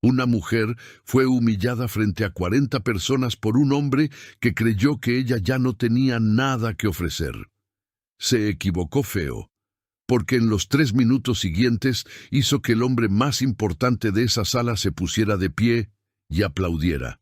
Una mujer fue humillada frente a 40 personas por un hombre que creyó que ella ya no tenía nada que ofrecer. Se equivocó feo, porque en los 3 minutos siguientes hizo que el hombre más importante de esa sala se pusiera de pie y aplaudiera.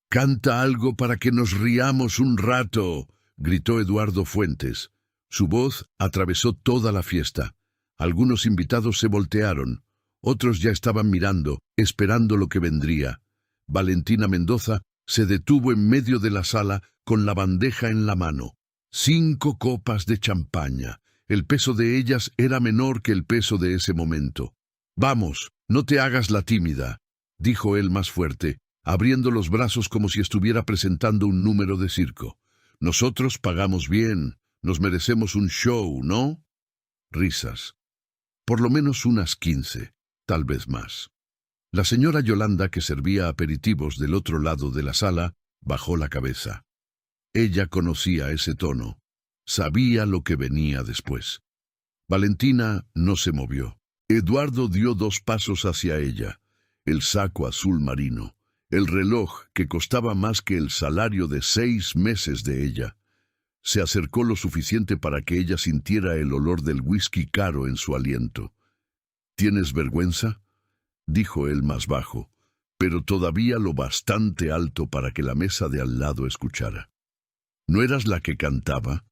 «Canta algo para que nos riamos un rato», gritó Eduardo Fuentes. Su voz atravesó toda la fiesta. Algunos invitados se voltearon. Otros ya estaban mirando, esperando lo que vendría. Valentina Mendoza se detuvo en medio de la sala con la bandeja en la mano. 5 copas de champaña. El peso de ellas era menor que el peso de ese momento. «Vamos, no te hagas la tímida», dijo él más fuerte, abriendo los brazos como si estuviera presentando un número de circo. «Nosotros pagamos bien, nos merecemos un show, ¿no?» Risas. Por lo menos unas 15. Tal vez más. La señora Yolanda, que servía aperitivos del otro lado de la sala, bajó la cabeza. Ella conocía ese tono. Sabía lo que venía después. Valentina no se movió. Eduardo dio 2 pasos hacia ella. El saco azul marino. El reloj que costaba más que el salario de 6 meses de ella. Se acercó lo suficiente para que ella sintiera el olor del whisky caro en su aliento. «¿Tienes vergüenza?», dijo él más bajo, pero todavía lo bastante alto para que la mesa de al lado escuchara. «¿No eras la que cantaba?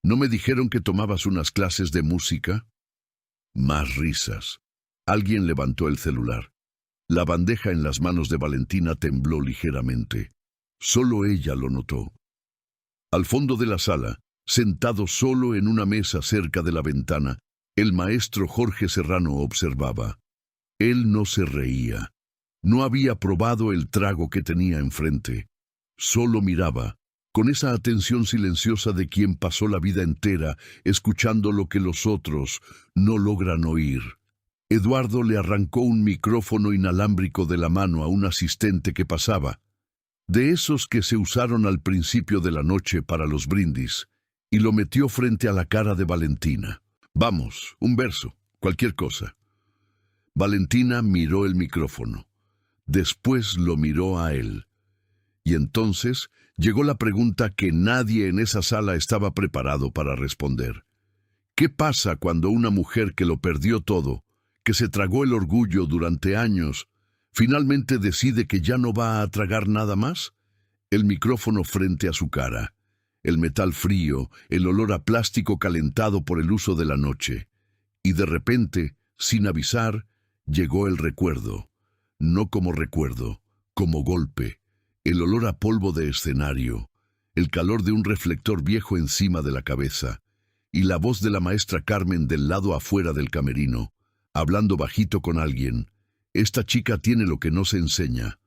¿No me dijeron que tomabas unas clases de música?» Más risas. Alguien levantó el celular. La bandeja en las manos de Valentina tembló ligeramente. Solo ella lo notó. Al fondo de la sala, sentado solo en una mesa cerca de la ventana, el maestro Jorge Serrano observaba. Él no se reía. No había probado el trago que tenía enfrente. Solo miraba, con esa atención silenciosa de quien pasó la vida entera escuchando lo que los otros no logran oír. Eduardo le arrancó un micrófono inalámbrico de la mano a un asistente que pasaba, de esos que se usaron al principio de la noche para los brindis, y lo metió frente a la cara de Valentina. «Vamos, un verso, cualquier cosa». Valentina miró el micrófono. Después lo miró a él. Y entonces llegó la pregunta que nadie en esa sala estaba preparado para responder. ¿Qué pasa cuando una mujer que lo perdió todo, que se tragó el orgullo durante años, finalmente decide que ya no va a tragar nada más? El micrófono frente a su cara. El metal frío, el olor a plástico calentado por el uso de la noche. Y de repente, sin avisar, llegó el recuerdo. No como recuerdo, como golpe. El olor a polvo de escenario. El calor de un reflector viejo encima de la cabeza. Y la voz de la maestra Carmen del lado afuera del camerino, hablando bajito con alguien. «Esta chica tiene lo que no se enseña».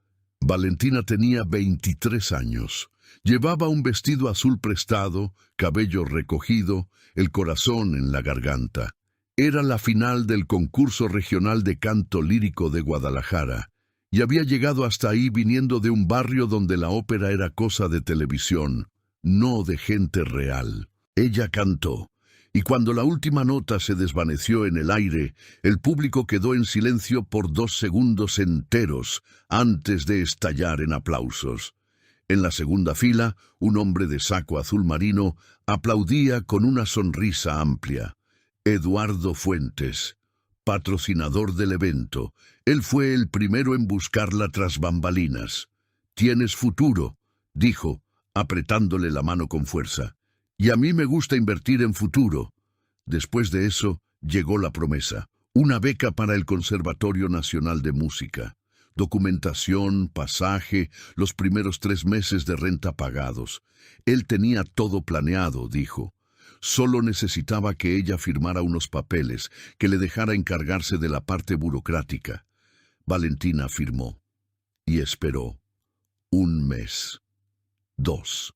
Valentina tenía 23 años. Llevaba un vestido azul prestado, cabello recogido, el corazón en la garganta. Era la final del concurso regional de canto lírico de Guadalajara, y había llegado hasta ahí viniendo de un barrio donde la ópera era cosa de televisión, no de gente real. Ella cantó, y cuando la última nota se desvaneció en el aire, el público quedó en silencio por 2 segundos enteros antes de estallar en aplausos. En la segunda fila, un hombre de saco azul marino aplaudía con una sonrisa amplia. Eduardo Fuentes, patrocinador del evento. Él fue el primero en buscarla tras bambalinas. «Tienes futuro», dijo, apretándole la mano con fuerza. «Y a mí me gusta invertir en futuro». Después de eso, llegó la promesa. Una beca para el Conservatorio Nacional de Música. Documentación, pasaje, los primeros 3 meses de renta pagados. Él tenía todo planeado, dijo. Solo necesitaba que ella firmara unos papeles, que le dejara encargarse de la parte burocrática. Valentina firmó. Y esperó. 1 mes. 2.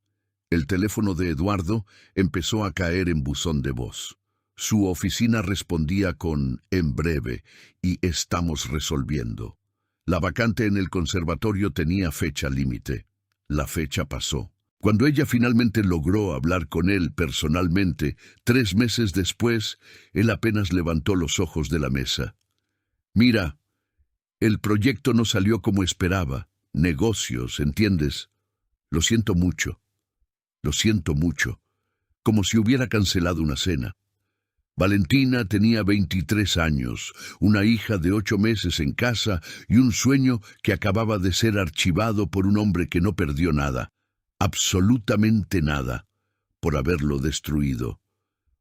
El teléfono de Eduardo empezó a caer en buzón de voz. Su oficina respondía con «en breve» y «estamos resolviendo». La vacante en el conservatorio tenía fecha límite. La fecha pasó. Cuando ella finalmente logró hablar con él personalmente, 3 meses después, él apenas levantó los ojos de la mesa. «Mira, El proyecto no salió como esperaba. Negocios, ¿entiendes? Lo siento mucho. Lo siento mucho. Como si hubiera cancelado una cena. Valentina tenía 23 años, una hija de 8 meses en casa y un sueño que acababa de ser archivado por un hombre que no perdió nada, absolutamente nada, por haberlo destruido.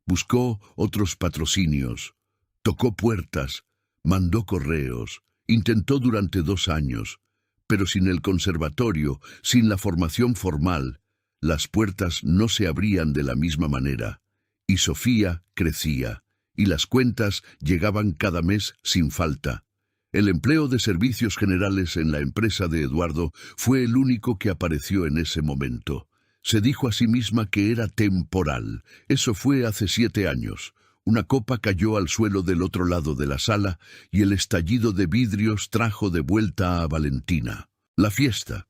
Buscó otros patrocinios, tocó puertas, mandó correos, intentó durante 2 años, pero sin el conservatorio, sin la formación formal, las puertas no se abrían de la misma manera. Y Sofía crecía, y las cuentas llegaban cada mes sin falta. El empleo de servicios generales en la empresa de Eduardo fue el único que apareció en ese momento. Se dijo a sí misma que era temporal. Eso fue hace 7 años. Una copa cayó al suelo del otro lado de la sala y el estallido de vidrios trajo de vuelta a Valentina. La fiesta,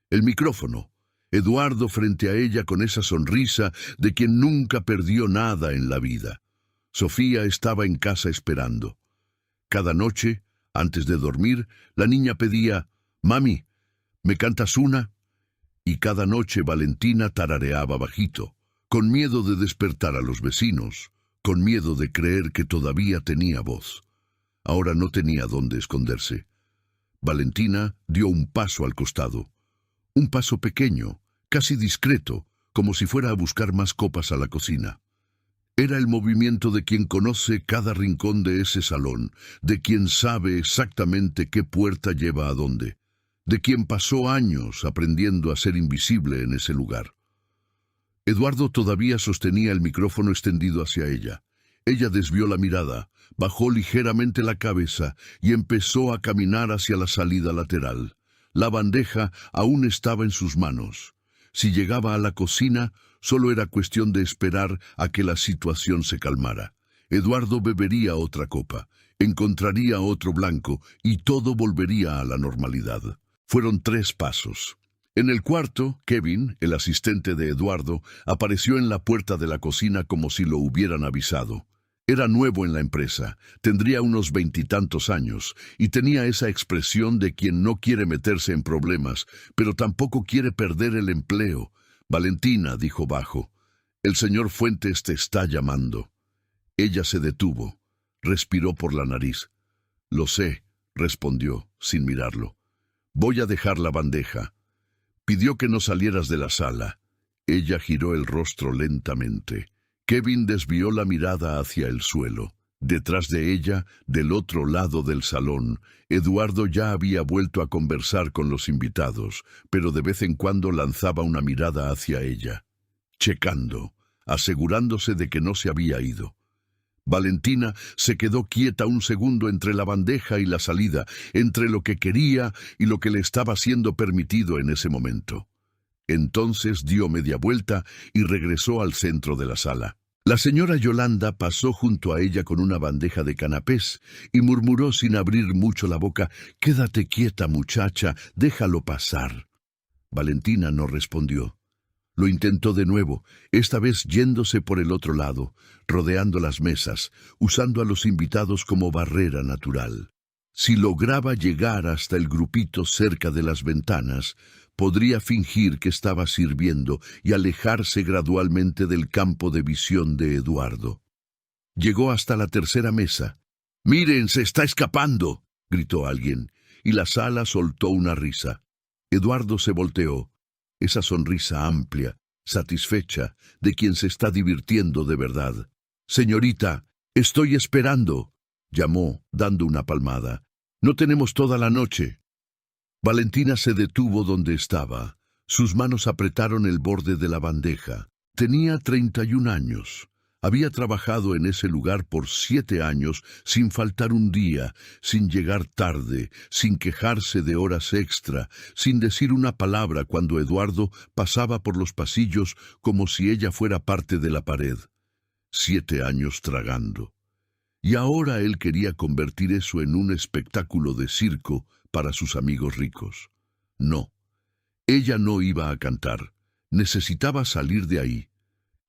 el micrófono, Eduardo frente a ella con esa sonrisa de quien nunca perdió nada en la vida. Sofía estaba en casa esperando. Cada noche, antes de dormir, la niña pedía, «Mami, ¿me cantas una?» Y cada noche Valentina tarareaba bajito, con miedo de despertar a los vecinos, con miedo de creer que todavía tenía voz. Ahora no tenía dónde esconderse. Valentina dio un paso al costado. Un paso pequeño, casi discreto, como si fuera a buscar más copas a la cocina. Era el movimiento de quien conoce cada rincón de ese salón, de quien sabe exactamente qué puerta lleva a dónde, de quien pasó años aprendiendo a ser invisible en ese lugar. Eduardo todavía sostenía el micrófono extendido hacia ella. Ella desvió la mirada, bajó ligeramente la cabeza y empezó a caminar hacia la salida lateral. La bandeja aún estaba en sus manos. Si llegaba a la cocina, solo era cuestión de esperar a que la situación se calmara. Eduardo bebería otra copa, encontraría otro blanco y todo volvería a la normalidad. Fueron 3 pasos. En el cuarto, Kevin, el asistente de Eduardo, apareció en la puerta de la cocina como si lo hubieran avisado. Era nuevo en la empresa, tendría unos 20 y tantos años, y tenía esa expresión de quien no quiere meterse en problemas, pero tampoco quiere perder el empleo. «Valentina», dijo bajo, «el señor Fuentes te está llamando». Ella se detuvo, respiró por la nariz. «Lo sé», respondió, sin mirarlo. «Voy a dejar la bandeja». Pidió que no salieras de la sala. Ella giró el rostro lentamente. Kevin desvió la mirada hacia el suelo. Detrás de ella, del otro lado del salón, Eduardo ya había vuelto a conversar con los invitados, pero de vez en cuando lanzaba una mirada hacia ella, checando, asegurándose de que no se había ido. Valentina se quedó quieta un segundo entre la bandeja y la salida, entre lo que quería y lo que le estaba siendo permitido en ese momento. Entonces dio media vuelta y regresó al centro de la sala. La señora Yolanda pasó junto a ella con una bandeja de canapés y murmuró sin abrir mucho la boca, «Quédate quieta, muchacha, déjalo pasar». Valentina no respondió. Lo intentó de nuevo, esta vez yéndose por el otro lado, rodeando las mesas, usando a los invitados como barrera natural. Si lograba llegar hasta el grupito cerca de las ventanas, podría fingir que estaba sirviendo y alejarse gradualmente del campo de visión de Eduardo. Llegó hasta la tercera mesa. «¡Miren, se está escapando!», gritó alguien, y la sala soltó una risa. Eduardo se volteó. Esa sonrisa amplia, satisfecha, de quien se está divirtiendo de verdad. «Señorita, estoy esperando», llamó, dando una palmada. «No tenemos toda la noche». Valentina se detuvo donde estaba. Sus manos apretaron el borde de la bandeja. Tenía 31 años. Había trabajado en ese lugar por 7 años sin faltar un día, sin llegar tarde, sin quejarse de horas extra, sin decir una palabra cuando Eduardo pasaba por los pasillos como si ella fuera parte de la pared. 7 años tragando. Y ahora él quería convertir eso en un espectáculo de circo para sus amigos ricos. No, ella no iba a cantar. Necesitaba salir de ahí.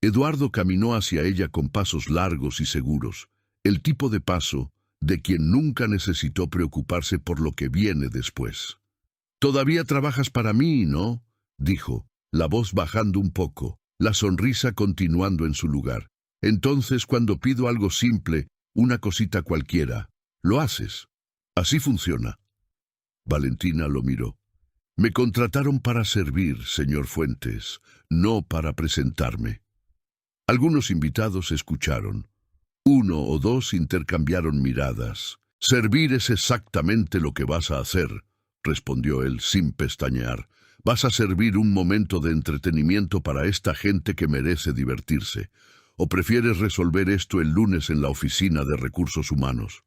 Eduardo caminó hacia ella con pasos largos y seguros, el tipo de paso de quien nunca necesitó preocuparse por lo que viene después. «Todavía trabajas para mí, ¿no?», dijo, la voz bajando un poco, la sonrisa continuando en su lugar. «Entonces, cuando pido algo simple, una cosita cualquiera, lo haces. Así funciona». Valentina lo miró. «Me contrataron para servir, señor Fuentes, no para presentarme». Algunos invitados escucharon. Uno o dos intercambiaron miradas. «Servir es exactamente lo que vas a hacer», respondió él sin pestañear. «Vas a servir un momento de entretenimiento para esta gente que merece divertirse. ¿O prefieres resolver esto el lunes en la oficina de recursos humanos?»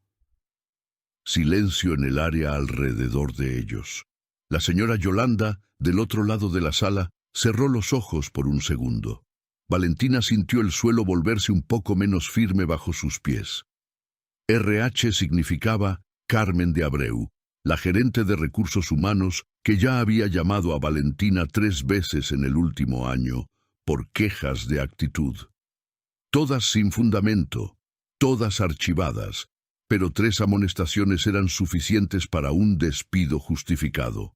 Silencio en el área alrededor de ellos. La señora Yolanda, del otro lado de la sala, cerró los ojos por un segundo. Valentina sintió el suelo volverse un poco menos firme bajo sus pies. RH significaba Carmen de Abreu, la gerente de recursos humanos que ya había llamado a Valentina 3 veces en el último año por quejas de actitud. Todas sin fundamento, todas archivadas, pero 3 amonestaciones eran suficientes para un despido justificado.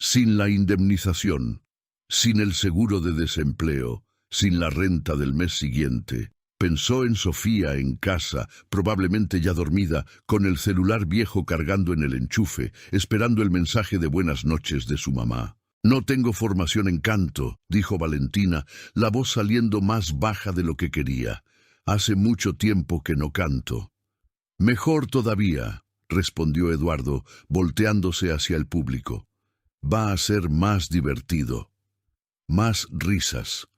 Sin la indemnización, sin el seguro de desempleo, sin la renta del mes siguiente, pensó en Sofía en casa, probablemente ya dormida, con el celular viejo cargando en el enchufe, esperando el mensaje de buenas noches de su mamá. «No tengo formación en canto», dijo Valentina, la voz saliendo más baja de lo que quería. «Hace mucho tiempo que no canto». «Mejor todavía», respondió Eduardo, volteándose hacia el público. «Va a ser más divertido. Más risas».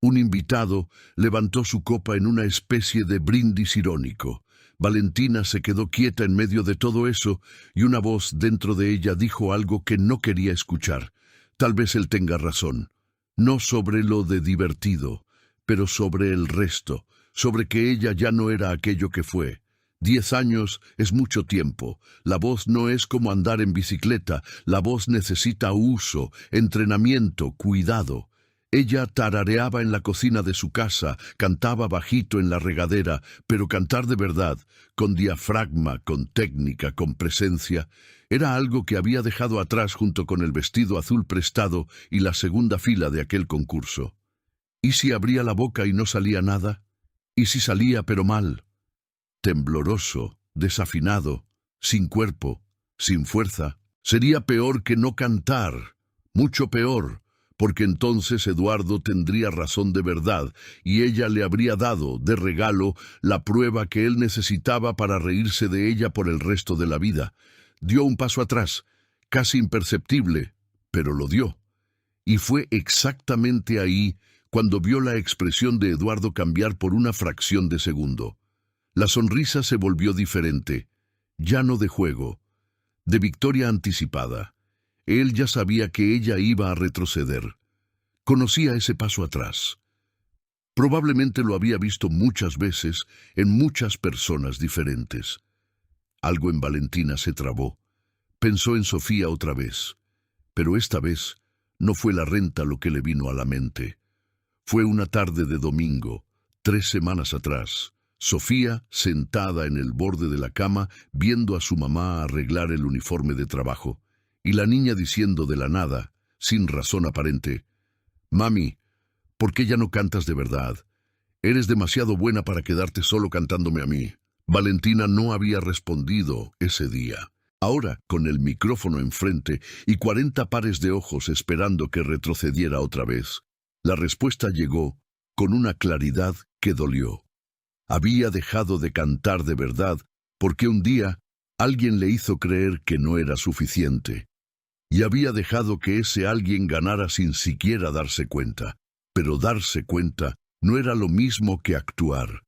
Un invitado levantó su copa en una especie de brindis irónico. Valentina se quedó quieta en medio de todo eso y una voz dentro de ella dijo algo que no quería escuchar. Tal vez él tenga razón. No sobre lo de divertido, pero sobre el resto, sobre que ella ya no era aquello que fue. 10 años es mucho tiempo. La voz no es como andar en bicicleta. La voz necesita uso, entrenamiento, cuidado. Ella tarareaba en la cocina de su casa, cantaba bajito en la regadera, pero cantar de verdad, con diafragma, con técnica, con presencia, era algo que había dejado atrás junto con el vestido azul prestado y la segunda fila de aquel concurso. ¿Y si abría la boca y no salía nada? ¿Y si salía pero mal? Tembloroso, desafinado, sin cuerpo, sin fuerza. Sería peor que no cantar, mucho peor, porque entonces Eduardo tendría razón de verdad y ella le habría dado, de regalo, la prueba que él necesitaba para reírse de ella por el resto de la vida. Dio un paso atrás, casi imperceptible, pero lo dio. Y fue exactamente ahí cuando vio la expresión de Eduardo cambiar por una fracción de segundo. La sonrisa se volvió diferente, ya no de juego, de victoria anticipada. Él ya sabía que ella iba a retroceder. Conocía ese paso atrás. Probablemente lo había visto muchas veces en muchas personas diferentes. Algo en Valentina se trabó. Pensó en Sofía otra vez. Pero esta vez no fue la renta lo que le vino a la mente. Fue una tarde de domingo, 3 semanas atrás. Sofía, sentada en el borde de la cama, viendo a su mamá arreglar el uniforme de trabajo. Y la niña diciendo de la nada, sin razón aparente, «Mami, ¿por qué ya no cantas de verdad? Eres demasiado buena para quedarte solo cantándome a mí». Valentina no había respondido ese día. Ahora, con el micrófono enfrente y 40 pares de ojos esperando que retrocediera otra vez, la respuesta llegó con una claridad que dolió. Había dejado de cantar de verdad porque un día alguien le hizo creer que no era suficiente. Y había dejado que ese alguien ganara sin siquiera darse cuenta. Pero darse cuenta no era lo mismo que actuar.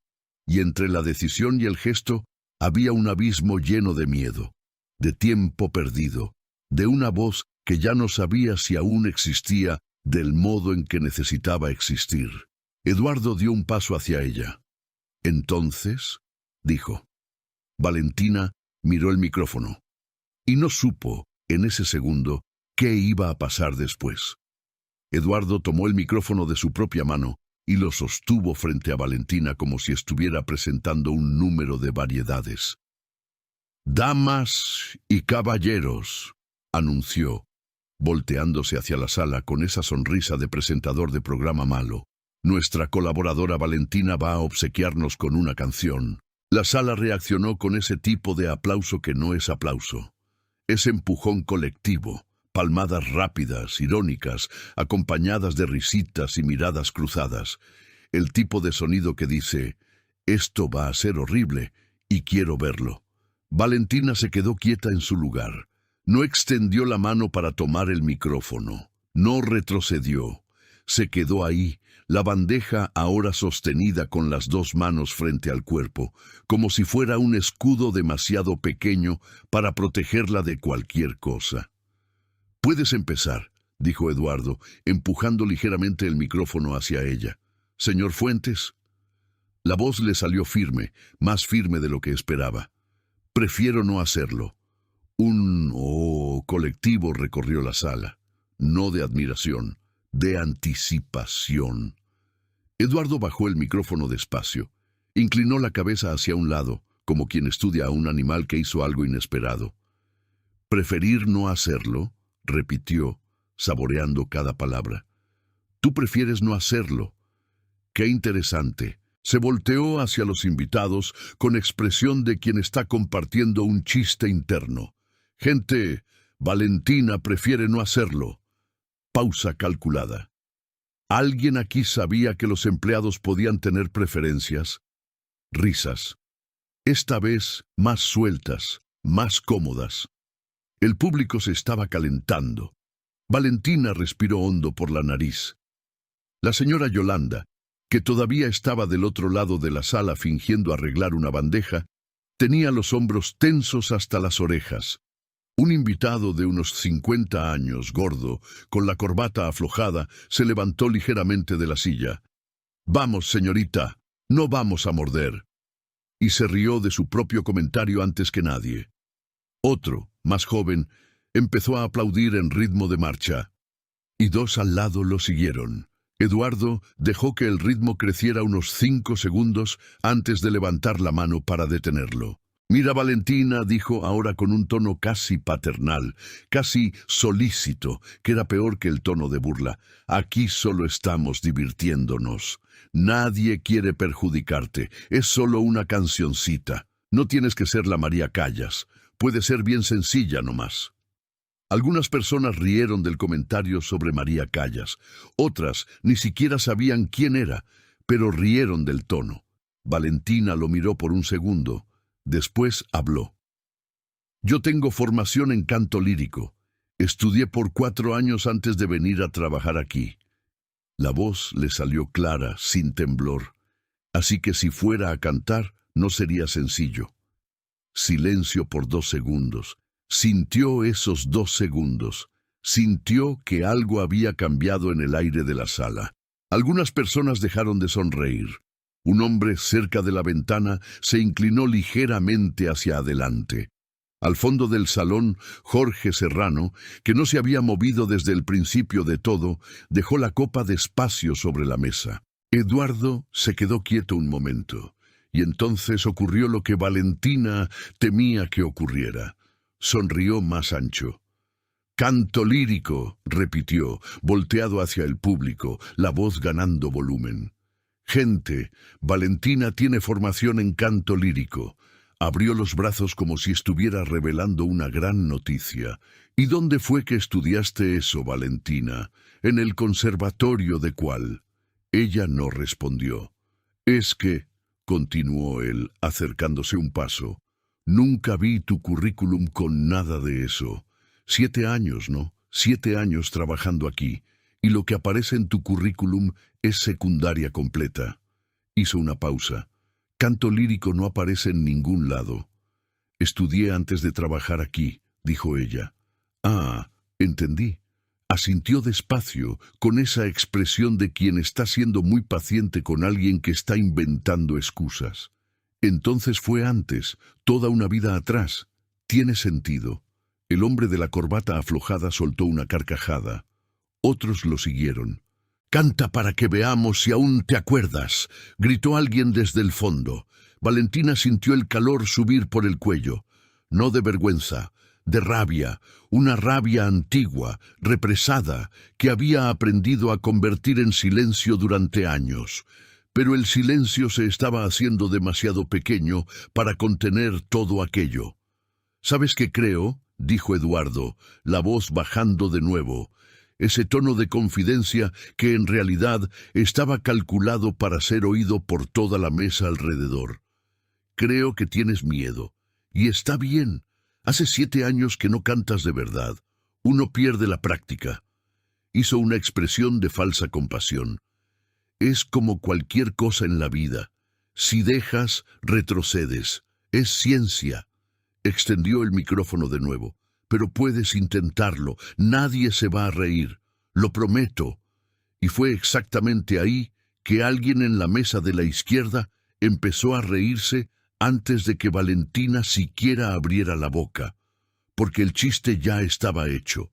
Y entre la decisión y el gesto había un abismo lleno de miedo, de tiempo perdido, de una voz que ya no sabía si aún existía del modo en que necesitaba existir. Eduardo dio un paso hacia ella. «Entonces», dijo. Valentina miró el micrófono. Y no supo, en ese segundo, qué iba a pasar después. Eduardo tomó el micrófono de su propia mano y lo sostuvo frente a Valentina como si estuviera presentando un número de variedades. Damas y caballeros, anunció, volteándose hacia la sala con esa sonrisa de presentador de programa malo. Nuestra colaboradora Valentina va a obsequiarnos con una canción. La sala reaccionó con ese tipo de aplauso que no es aplauso. Es empujón colectivo, palmadas rápidas, irónicas, acompañadas de risitas y miradas cruzadas. El tipo de sonido que dice, esto va a ser horrible y quiero verlo. Valentina se quedó quieta en su lugar. No extendió la mano para tomar el micrófono. No retrocedió. Se quedó ahí, la bandeja ahora sostenida con las dos manos frente al cuerpo, como si fuera un escudo demasiado pequeño para protegerla de cualquier cosa. «Puedes empezar», dijo Eduardo, empujando ligeramente el micrófono hacia ella. «Señor Fuentes». La voz le salió firme, más firme de lo que esperaba. «Prefiero no hacerlo». Un colectivo recorrió la sala, no de admiración, de anticipación. Eduardo bajó el micrófono despacio, inclinó la cabeza hacia un lado, como quien estudia a un animal que hizo algo inesperado. «Preferir no hacerlo», repitió, saboreando cada palabra. «Tú prefieres no hacerlo. Qué interesante». Se volteó hacia los invitados con expresión de quien está compartiendo un chiste interno. «Gente, Valentina prefiere no hacerlo». Pausa calculada. ¿Alguien aquí sabía que los empleados podían tener preferencias? Risas. Esta vez más sueltas, más cómodas. El público se estaba calentando. Valentina respiró hondo por la nariz. La señora Yolanda, que todavía estaba del otro lado de la sala fingiendo arreglar una bandeja, tenía los hombros tensos hasta las orejas. Un invitado de unos 50 años, gordo, con la corbata aflojada, se levantó ligeramente de la silla. «Vamos, señorita, no vamos a morder». Y se rió de su propio comentario antes que nadie. Otro, más joven, empezó a aplaudir en ritmo de marcha. Y dos al lado lo siguieron. Eduardo dejó que el ritmo creciera unos 5 segundos antes de levantar la mano para detenerlo. «Mira, Valentina», dijo ahora con un tono casi paternal, casi solícito, que era peor que el tono de burla. «Aquí solo estamos divirtiéndonos. Nadie quiere perjudicarte. Es solo una cancioncita. No tienes que ser la María Callas. Puede ser bien sencilla nomás». Algunas personas rieron del comentario sobre María Callas. Otras ni siquiera sabían quién era, pero rieron del tono. Valentina lo miró por un segundo. Después habló. «Yo tengo formación en canto lírico. Estudié por 4 años antes de venir a trabajar aquí». La voz le salió clara, sin temblor. Así que si fuera a cantar, no sería sencillo. Silencio por 2 segundos. Sintió esos 2 segundos. Sintió que algo había cambiado en el aire de la sala. Algunas personas dejaron de sonreír. Un hombre cerca de la ventana se inclinó ligeramente hacia adelante. Al fondo del salón, Jorge Serrano, que no se había movido desde el principio de todo, dejó la copa despacio sobre la mesa. Eduardo se quedó quieto un momento, y entonces ocurrió lo que Valentina temía que ocurriera. Sonrió más ancho. «Canto lírico», repitió, volteado hacia el público, la voz ganando volumen. «Gente, Valentina tiene formación en canto lírico». Abrió los brazos como si estuviera revelando una gran noticia. «¿Y dónde fue que estudiaste eso, Valentina? ¿En el conservatorio de cuál?» Ella no respondió. «Es que», continuó él, acercándose un paso, «nunca vi tu currículum con nada de eso. 7 años, ¿no? 7 años trabajando aquí, y lo que aparece en tu currículum es secundaria completa». Hizo una pausa. «Canto lírico no aparece en ningún lado». «Estudié antes de trabajar aquí», dijo ella. «Ah, entendí». Asintió despacio, con esa expresión de quien está siendo muy paciente con alguien que está inventando excusas. «Entonces fue antes, toda una vida atrás. Tiene sentido». El hombre de la corbata aflojada soltó una carcajada. Otros lo siguieron. «Canta para que veamos si aún te acuerdas», gritó alguien desde el fondo. Valentina sintió el calor subir por el cuello. no de vergüenza, de rabia, una rabia antigua, represada, que había aprendido a convertir en silencio durante años. Pero el silencio se estaba haciendo demasiado pequeño para contener todo aquello. «¿Sabes qué creo?», dijo Eduardo, la voz bajando de nuevo. Ese tono de confidencia que en realidad estaba calculado para ser oído por toda la mesa alrededor. «Creo que tienes miedo. Y está bien. Hace 7 años que no cantas de verdad. Uno pierde la práctica». Hizo una expresión de falsa compasión. «Es como cualquier cosa en la vida. Si dejas, retrocedes. Es ciencia». Extendió el micrófono de nuevo. «Pero puedes intentarlo. Nadie se va a reír. Lo prometo». Y fue exactamente ahí que alguien en la mesa de la izquierda empezó a reírse antes de que Valentina siquiera abriera la boca, porque el chiste ya estaba hecho.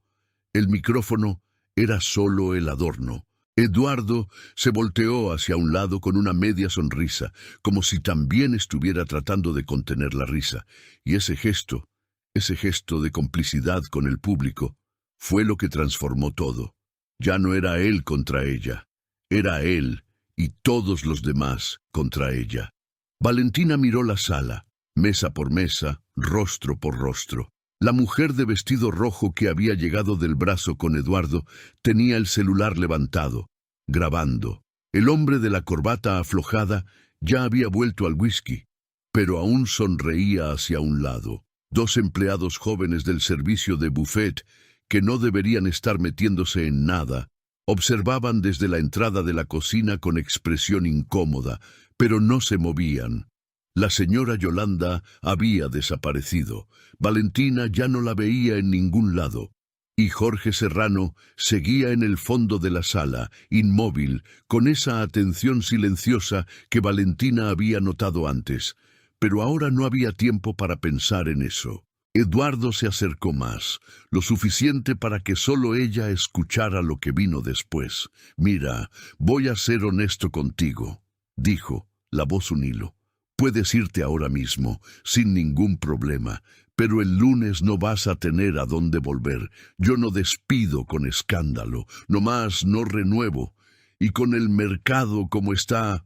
El micrófono era solo el adorno. Eduardo se volteó hacia un lado con una media sonrisa, como si también estuviera tratando de contener la risa, y ese gesto de complicidad con el público, fue lo que transformó todo. Ya no era él contra ella, era él y todos los demás contra ella. Valentina miró la sala, mesa por mesa, rostro por rostro. La mujer de vestido rojo que había llegado del brazo con Eduardo tenía el celular levantado, grabando. El hombre de la corbata aflojada ya había vuelto al whisky, pero aún sonreía hacia un lado. 2 empleados jóvenes del servicio de buffet, que no deberían estar metiéndose en nada, observaban desde la entrada de la cocina con expresión incómoda, pero no se movían. La señora Yolanda había desaparecido. Valentina ya no la veía en ningún lado. Y Jorge Serrano seguía en el fondo de la sala, inmóvil, con esa atención silenciosa que Valentina había notado antes. Pero ahora no había tiempo para pensar en eso. Eduardo se acercó más, lo suficiente para que solo ella escuchara lo que vino después. «Mira, voy a ser honesto contigo», dijo, la voz un hilo. «Puedes irte ahora mismo, sin ningún problema, pero el lunes no vas a tener a dónde volver. Yo no despido con escándalo, nomás no renuevo. Y con el mercado como está...».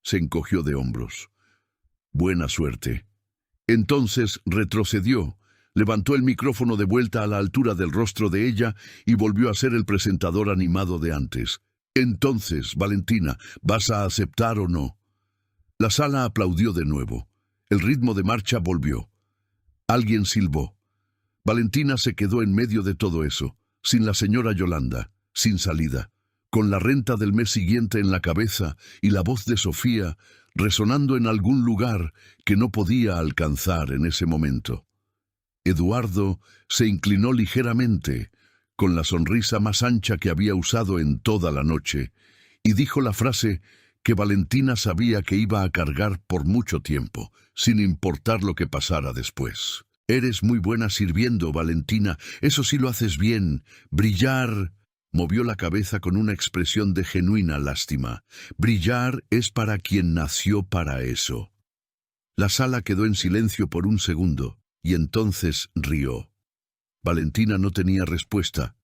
Se encogió de hombros. «Buena suerte». Entonces retrocedió, levantó el micrófono de vuelta a la altura del rostro de ella y volvió a ser el presentador animado de antes. «Entonces, Valentina, ¿vas a aceptar o no?». La sala aplaudió de nuevo. El ritmo de marcha volvió. Alguien silbó. Valentina se quedó en medio de todo eso, sin la señora Yolanda, sin salida, con la renta del mes siguiente en la cabeza y la voz de Sofía resonando en algún lugar que no podía alcanzar en ese momento. Eduardo se inclinó ligeramente, con la sonrisa más ancha que había usado en toda la noche, y dijo la frase que Valentina sabía que iba a cargar por mucho tiempo, sin importar lo que pasara después. «Eres muy buena sirviendo, Valentina, eso sí lo haces bien. Brillar...». Movió la cabeza con una expresión de genuina lástima. «Brillar es para quien nació para eso». La sala quedó en silencio por un segundo, y entonces rió. Valentina no tenía respuesta.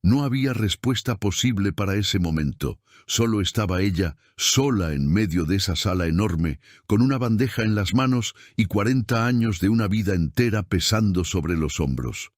No había respuesta posible para ese momento. Solo estaba ella, sola en medio de esa sala enorme, con una bandeja en las manos y 40 años de una vida entera pesando sobre los hombros.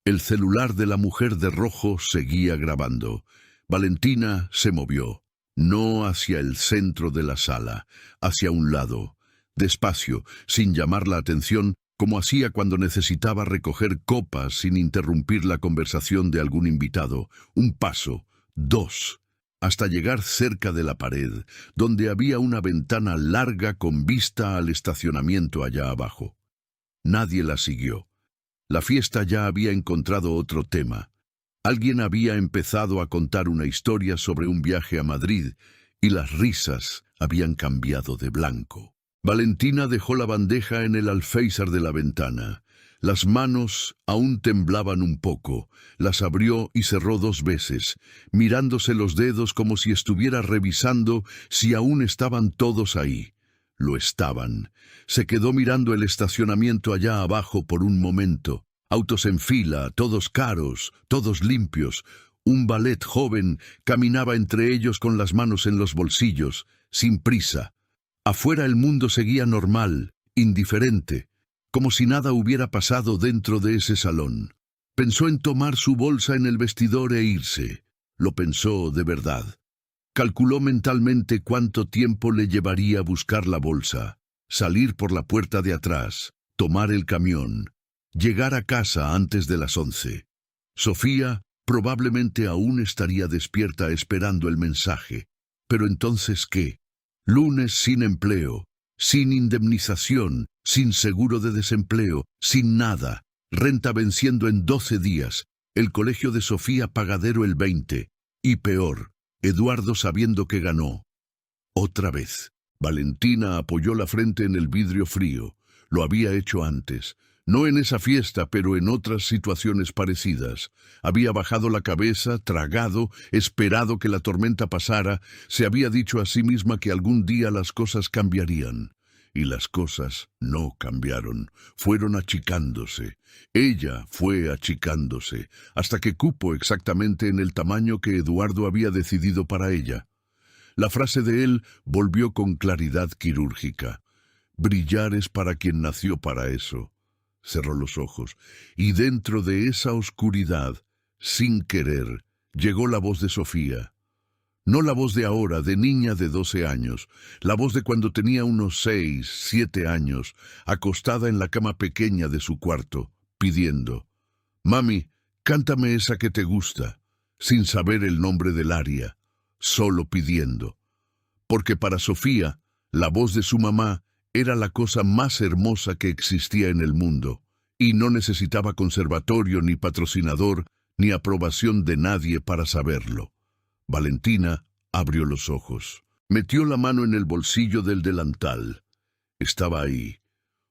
El celular de la mujer de rojo seguía grabando. Valentina se movió, no hacia el centro de la sala, hacia un lado, despacio, sin llamar la atención, como hacía cuando necesitaba recoger copas sin interrumpir la conversación de algún invitado. 1 paso, 2, hasta llegar cerca de la pared, donde había una ventana larga con vista al estacionamiento allá abajo. Nadie la siguió. La fiesta ya había encontrado otro tema. Alguien había empezado a contar una historia sobre un viaje a Madrid, y las risas habían cambiado de blanco. Valentina dejó la bandeja en el alféizar de la ventana. Las manos aún temblaban un poco. Las abrió y cerró 2 veces, mirándose los dedos como si estuviera revisando si aún estaban todos ahí. Lo estaban. Se quedó mirando el estacionamiento allá abajo por un momento. Autos en fila, todos caros, todos limpios. Un valet joven caminaba entre ellos con las manos en los bolsillos, sin prisa. Afuera el mundo seguía normal, indiferente, como si nada hubiera pasado dentro de ese salón. Pensó en tomar su bolsa en el vestidor e irse. Lo pensó de verdad. Calculó mentalmente cuánto tiempo le llevaría buscar la bolsa, salir por la puerta de atrás, tomar el camión, llegar a casa antes de las 11. Sofía probablemente aún estaría despierta esperando el mensaje. Pero entonces, ¿qué? Lunes sin empleo, sin indemnización, sin seguro de desempleo, sin nada, renta venciendo en 12 días, el colegio de Sofía pagadero el 20, y peor, Eduardo sabiendo que ganó. Otra vez. Valentina apoyó la frente en el vidrio frío. Lo había hecho antes. No en esa fiesta, pero en otras situaciones parecidas. Había bajado la cabeza, tragado, esperado que la tormenta pasara, se había dicho a sí misma que algún día las cosas cambiarían. Y las cosas no cambiaron, fueron achicándose. Ella fue achicándose, hasta que cupo exactamente en el tamaño que Eduardo había decidido para ella. La frase de él volvió con claridad quirúrgica. Brillar es para quien nació para eso. Cerró los ojos, y dentro de esa oscuridad, sin querer, llegó la voz de Sofía. No la voz de ahora, de niña de 12 años, la voz de cuando tenía unos 6, 7 años, acostada en la cama pequeña de su cuarto, pidiendo: «Mami, cántame esa que te gusta», sin saber el nombre del aria, solo pidiendo. Porque para Sofía, la voz de su mamá era la cosa más hermosa que existía en el mundo, y no necesitaba conservatorio, ni patrocinador, ni aprobación de nadie para saberlo. Valentina abrió los ojos. Metió la mano en el bolsillo del delantal. Estaba ahí.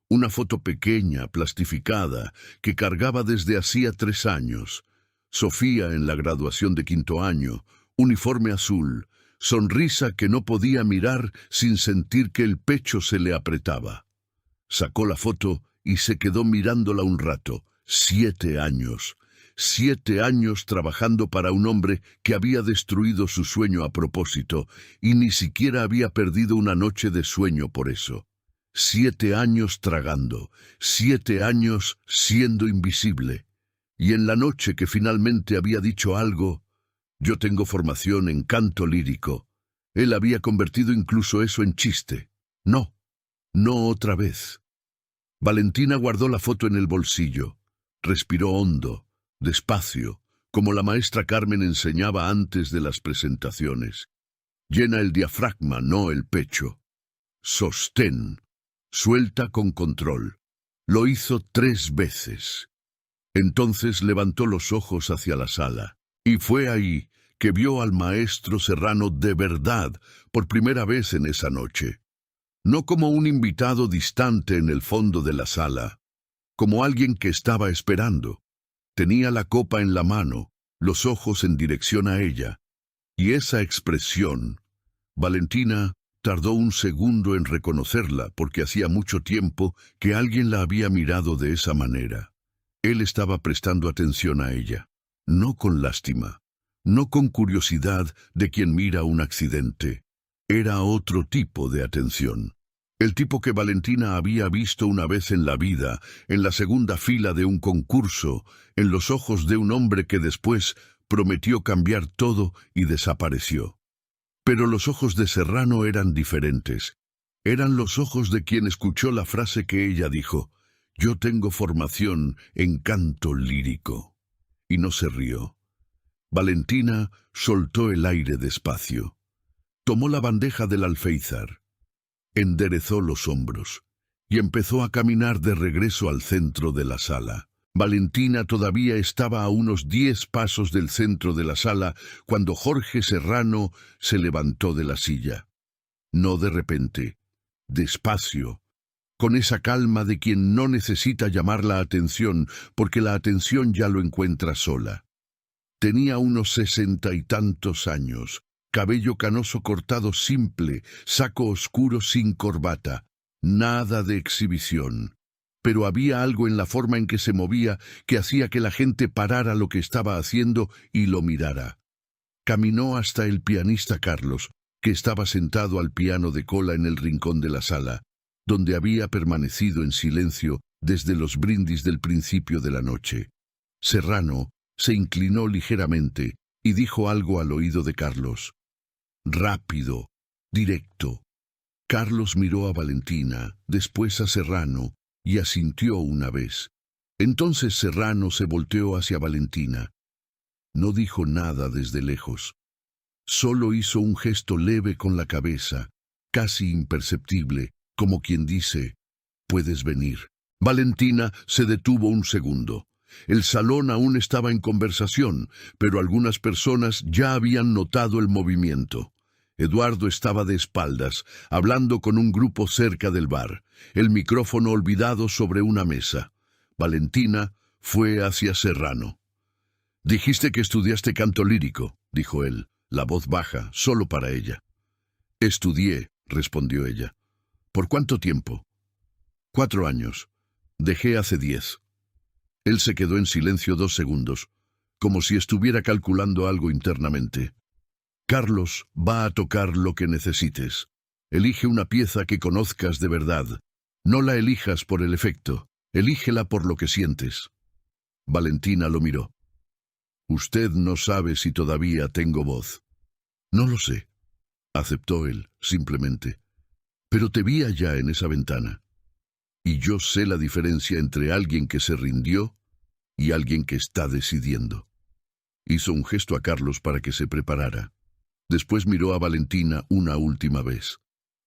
Una foto pequeña, plastificada, que cargaba desde hacía 3 años. Sofía en la graduación de 5º año, uniforme azul, sonrisa que no podía mirar sin sentir que el pecho se le apretaba. Sacó la foto y se quedó mirándola un rato. 7 años. 7 años trabajando para un hombre que había destruido su sueño a propósito y ni siquiera había perdido una noche de sueño por eso. 7 años tragando, 7 años siendo invisible. Y en la noche que finalmente había dicho algo: «Yo tengo formación en canto lírico», él había convertido incluso eso en chiste. No, no otra vez. Valentina guardó la foto en el bolsillo. Respiró hondo, despacio, como la maestra Carmen enseñaba antes de las presentaciones. Llena el diafragma, no el pecho. Sostén. Suelta con control. Lo hizo 3 veces. Entonces levantó los ojos hacia la sala, y fue ahí que vio al maestro Serrano de verdad por primera vez en esa noche. No como un invitado distante en el fondo de la sala, como alguien que estaba esperando. Tenía la copa en la mano, los ojos en dirección a ella, y esa expresión. Valentina tardó un segundo en reconocerla porque hacía mucho tiempo que alguien la había mirado de esa manera. Él estaba prestando atención a ella, no con lástima, no con curiosidad de quien mira un accidente. Era otro tipo de atención. El tipo que Valentina había visto una vez en la vida, en la segunda fila de un concurso, en los ojos de un hombre que después prometió cambiar todo y desapareció. Pero los ojos de Serrano eran diferentes. Eran los ojos de quien escuchó la frase que ella dijo: «Yo tengo formación en canto lírico». Y no se rió. Valentina soltó el aire despacio. Tomó la bandeja del alféizar. Enderezó los hombros y empezó a caminar de regreso al centro de la sala. Valentina todavía estaba a unos 10 pasos del centro de la sala cuando Jorge Serrano se levantó de la silla. No de repente, despacio, con esa calma de quien no necesita llamar la atención porque la atención ya lo encuentra sola. Tenía unos 60 y tantos años, cabello canoso cortado simple, saco oscuro sin corbata, nada de exhibición. Pero había algo en la forma en que se movía que hacía que la gente parara lo que estaba haciendo y lo mirara. Caminó hasta el pianista Carlos, que estaba sentado al piano de cola en el rincón de la sala, donde había permanecido en silencio desde los brindis del principio de la noche. Serrano se inclinó ligeramente y dijo algo al oído de Carlos. Rápido, directo. Carlos miró a Valentina, después a Serrano, y asintió una vez. Entonces Serrano se volteó hacia Valentina. No dijo nada desde lejos. Solo hizo un gesto leve con la cabeza, casi imperceptible, como quien dice, «Puedes venir». Valentina se detuvo un segundo. El salón aún estaba en conversación, pero algunas personas ya habían notado el movimiento. Eduardo estaba de espaldas, hablando con un grupo cerca del bar, el micrófono olvidado sobre una mesa. Valentina fue hacia Serrano. «Dijiste que estudiaste canto lírico», dijo él, la voz baja, solo para ella. «Estudié», respondió ella. «¿Por cuánto tiempo?» 4 años. Dejé hace 10. Él se quedó en silencio 2 segundos, como si estuviera calculando algo internamente. «Carlos va a tocar lo que necesites. Elige una pieza que conozcas de verdad. No la elijas por el efecto, elígela por lo que sientes». Valentina lo miró. «Usted no sabe si todavía tengo voz». «No lo sé», aceptó él, simplemente. «Pero te vi allá en esa ventana. Y yo sé la diferencia entre alguien que se rindió y alguien que está decidiendo». Hizo un gesto a Carlos para que se preparara. Después miró a Valentina una última vez.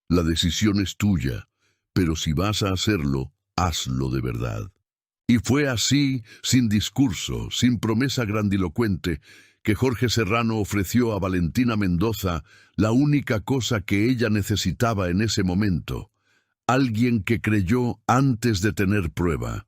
«La decisión es tuya, pero si vas a hacerlo, hazlo de verdad». Y fue así, sin discurso, sin promesa grandilocuente, que Jorge Serrano ofreció a Valentina Mendoza la única cosa que ella necesitaba en ese momento. Alguien que creyó antes de tener prueba.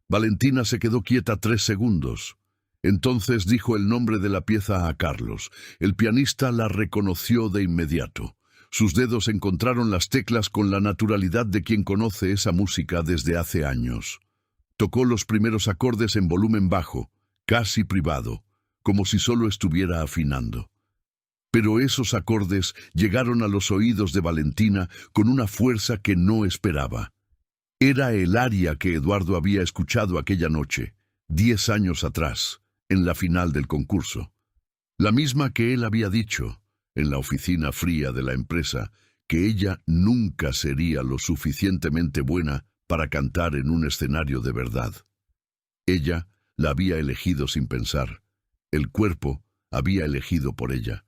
Valentina se quedó quieta 3 segundos. Entonces dijo el nombre de la pieza a Carlos. El pianista la reconoció de inmediato. Sus dedos encontraron las teclas con la naturalidad de quien conoce esa música desde hace años. Tocó los primeros acordes en volumen bajo, casi privado, como si solo estuviera afinando. Pero esos acordes llegaron a los oídos de Valentina con una fuerza que no esperaba. Era el aria que Eduardo había escuchado aquella noche, 10 años atrás, en la final del concurso. La misma que él había dicho, en la oficina fría de la empresa, que ella nunca sería lo suficientemente buena para cantar en un escenario de verdad. Ella la había elegido sin pensar. El cuerpo había elegido por ella.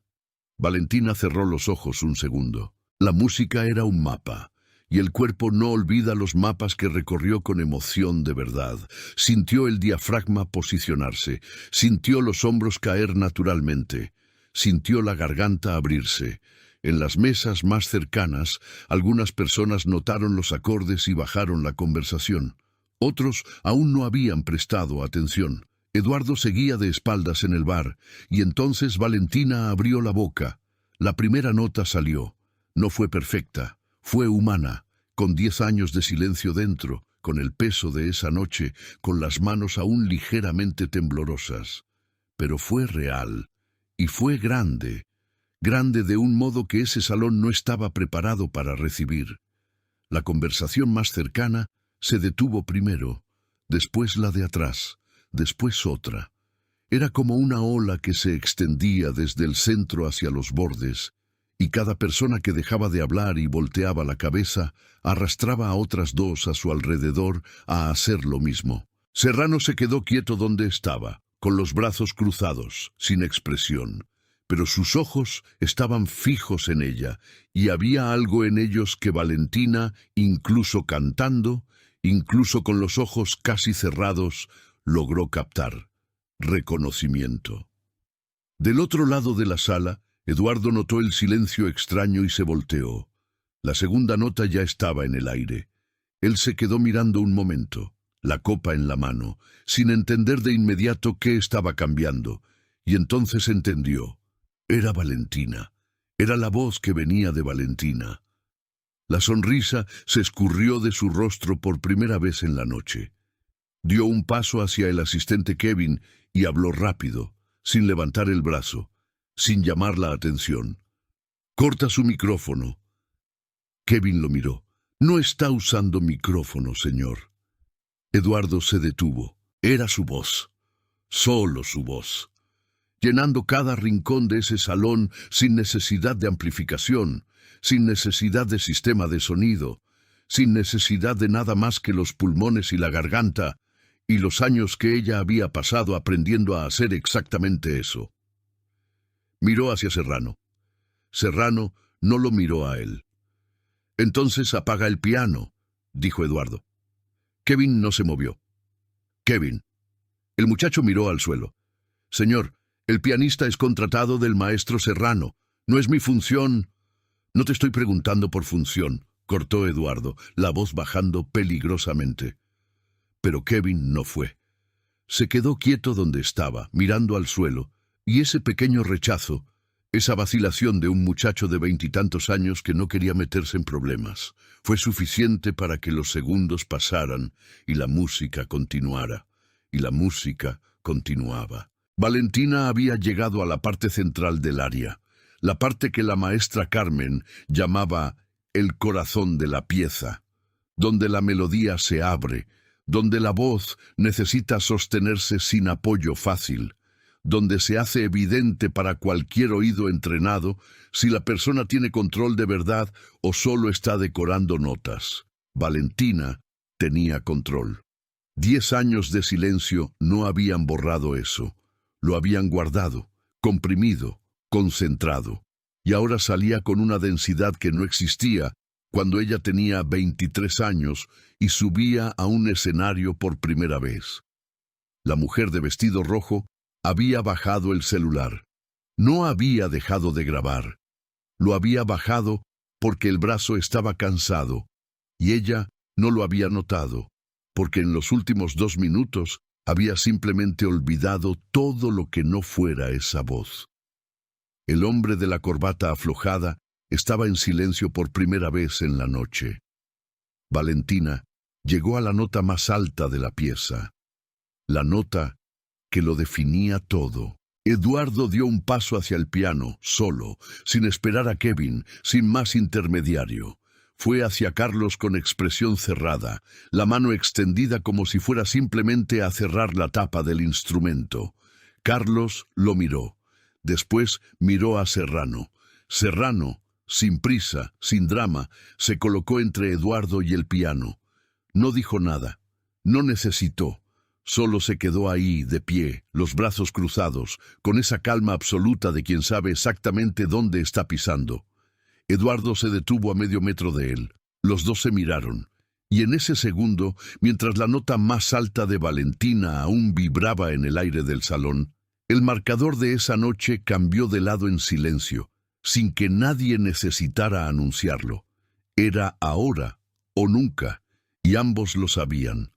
Valentina cerró los ojos un segundo. La música era un mapa, y el cuerpo no olvida los mapas que recorrió con emoción de verdad. Sintió el diafragma posicionarse, sintió los hombros caer naturalmente, sintió la garganta abrirse. En las mesas más cercanas, algunas personas notaron los acordes y bajaron la conversación. Otros aún no habían prestado atención. Eduardo seguía de espaldas en el bar, y entonces Valentina abrió la boca. La primera nota salió. No fue perfecta, fue humana, con 10 años de silencio dentro, con el peso de esa noche, con las manos aún ligeramente temblorosas. Pero fue real, y fue grande. Grande de un modo que ese salón no estaba preparado para recibir. La conversación más cercana se detuvo primero, después la de atrás, después otra. Era como una ola que se extendía desde el centro hacia los bordes, y cada persona que dejaba de hablar y volteaba la cabeza arrastraba a otras 2 a su alrededor a hacer lo mismo. Serrano se quedó quieto donde estaba, con los brazos cruzados, sin expresión. Pero sus ojos estaban fijos en ella, y había algo en ellos que Valentina, incluso cantando, incluso con los ojos casi cerrados, logró captar. Reconocimiento. Del otro lado de la sala, Eduardo notó el silencio extraño y se volteó. La segunda nota ya estaba en el aire. Él se quedó mirando un momento, la copa en la mano, sin entender de inmediato qué estaba cambiando, y entonces entendió. Era Valentina. Era la voz que venía de Valentina. La sonrisa se escurrió de su rostro por primera vez en la noche. Dio un paso hacia el asistente Kevin y habló rápido, sin levantar el brazo, sin llamar la atención. «Corta su micrófono». Kevin lo miró. «No está usando micrófono, señor». Eduardo se detuvo. Era su voz. Solo su voz. Llenando cada rincón de ese salón sin necesidad de amplificación, sin necesidad de sistema de sonido, sin necesidad de nada más que los pulmones y la garganta, y los años que ella había pasado aprendiendo a hacer exactamente eso. Miró hacia Serrano. Serrano no lo miró a él. «Entonces apaga el piano», dijo Eduardo. Kevin no se movió. «Kevin». El muchacho miró al suelo. «Señor, el pianista es contratado del maestro Serrano. No es mi función». «No te estoy preguntando por función», cortó Eduardo, la voz bajando peligrosamente. Pero Kevin no fue. Se quedó quieto donde estaba, mirando al suelo, y ese pequeño rechazo, esa vacilación de un muchacho de 20 y tantos años que no quería meterse en problemas, fue suficiente para que los segundos pasaran y la música continuara. Y la música continuaba. Valentina había llegado a la parte central del área, la parte que la maestra Carmen llamaba el corazón de la pieza, donde la melodía se abre, donde la voz necesita sostenerse sin apoyo fácil, donde se hace evidente para cualquier oído entrenado si la persona tiene control de verdad o solo está decorando notas. Valentina tenía control. 10 años de silencio no habían borrado eso. Lo habían guardado, comprimido, concentrado. Y ahora salía con una densidad que no existía cuando ella tenía 23 años y subía a un escenario por primera vez. La mujer de vestido rojo había bajado el celular. No había dejado de grabar. Lo había bajado porque el brazo estaba cansado, y ella no lo había notado, porque en los últimos 2 minutos había simplemente olvidado todo lo que no fuera esa voz. El hombre de la corbata aflojada estaba en silencio por primera vez en la noche. Valentina llegó a la nota más alta de la pieza, la nota que lo definía todo. Eduardo dio un paso hacia el piano, solo, sin esperar a Kevin, sin más intermediario. Fue hacia Carlos con expresión cerrada, la mano extendida como si fuera simplemente a cerrar la tapa del instrumento. Carlos lo miró. Después miró a Serrano. Serrano, sin prisa, sin drama, se colocó entre Eduardo y el piano. No dijo nada. No necesitó. Solo se quedó ahí, de pie, los brazos cruzados, con esa calma absoluta de quien sabe exactamente dónde está pisando. Eduardo se detuvo a medio metro de él. Los dos se miraron. Y en ese segundo, mientras la nota más alta de Valentina aún vibraba en el aire del salón, el marcador de esa noche cambió de lado en silencio, sin que nadie necesitara anunciarlo. Era ahora o nunca, y ambos lo sabían.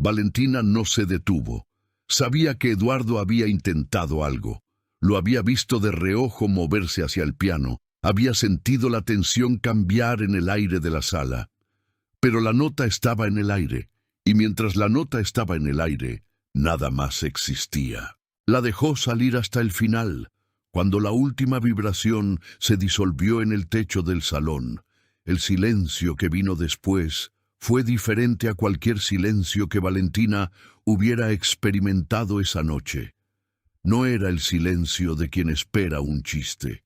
Valentina no se detuvo. Sabía que Eduardo había intentado algo. Lo había visto de reojo moverse hacia el piano. Había sentido la tensión cambiar en el aire de la sala. Pero la nota estaba en el aire, y mientras la nota estaba en el aire, nada más existía. La dejó salir hasta el final, cuando la última vibración se disolvió en el techo del salón. El silencio que vino después fue diferente a cualquier silencio que Valentina hubiera experimentado esa noche. No era el silencio de quien espera un chiste.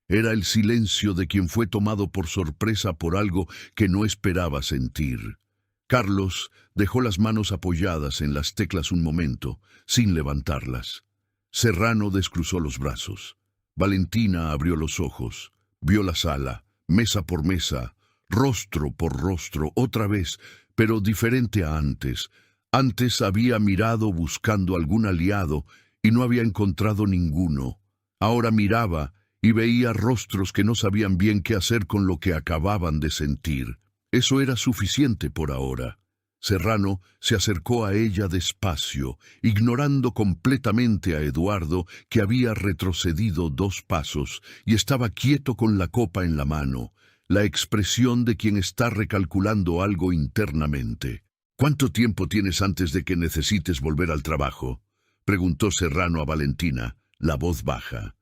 Era el silencio de quien fue tomado por sorpresa por algo que no esperaba sentir. Carlos dejó las manos apoyadas en las teclas un momento, sin levantarlas. Serrano descruzó los brazos. Valentina abrió los ojos, vio la sala, mesa por mesa, rostro por rostro, otra vez, pero diferente a antes. Antes había mirado buscando algún aliado y no había encontrado ninguno. Ahora miraba y veía rostros que no sabían bien qué hacer con lo que acababan de sentir. Eso era suficiente por ahora. Serrano se acercó a ella despacio, ignorando completamente a Eduardo, que había retrocedido 2 pasos y estaba quieto con la copa en la mano, la expresión de quien está recalculando algo internamente. «¿Cuánto tiempo tienes antes de que necesites volver al trabajo?», preguntó Serrano a Valentina, la voz baja.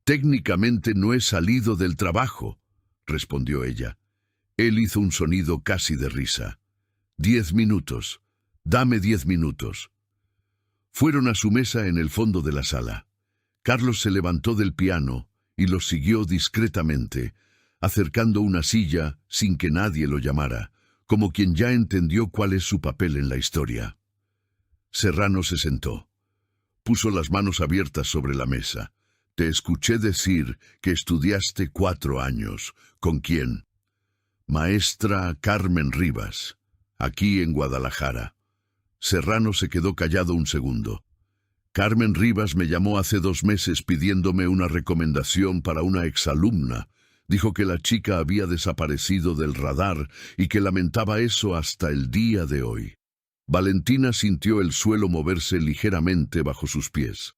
«Técnicamente no he salido del trabajo», respondió ella. Él hizo un sonido casi de risa. 10 minutos. Dame 10 minutos. Fueron a su mesa en el fondo de la sala. Carlos se levantó del piano y los siguió discretamente, acercando una silla sin que nadie lo llamara, como quien ya entendió cuál es su papel en la historia. Serrano se sentó. Puso las manos abiertas sobre la mesa. «Te escuché decir que estudiaste 4 años. ¿Con quién?» «Maestra Carmen Rivas, aquí en Guadalajara». Serrano se quedó callado un segundo. «Carmen Rivas me llamó hace 2 meses pidiéndome una recomendación para una exalumna. Dijo que la chica había desaparecido del radar y que lamentaba eso hasta el día de hoy». Valentina sintió el suelo moverse ligeramente bajo sus pies.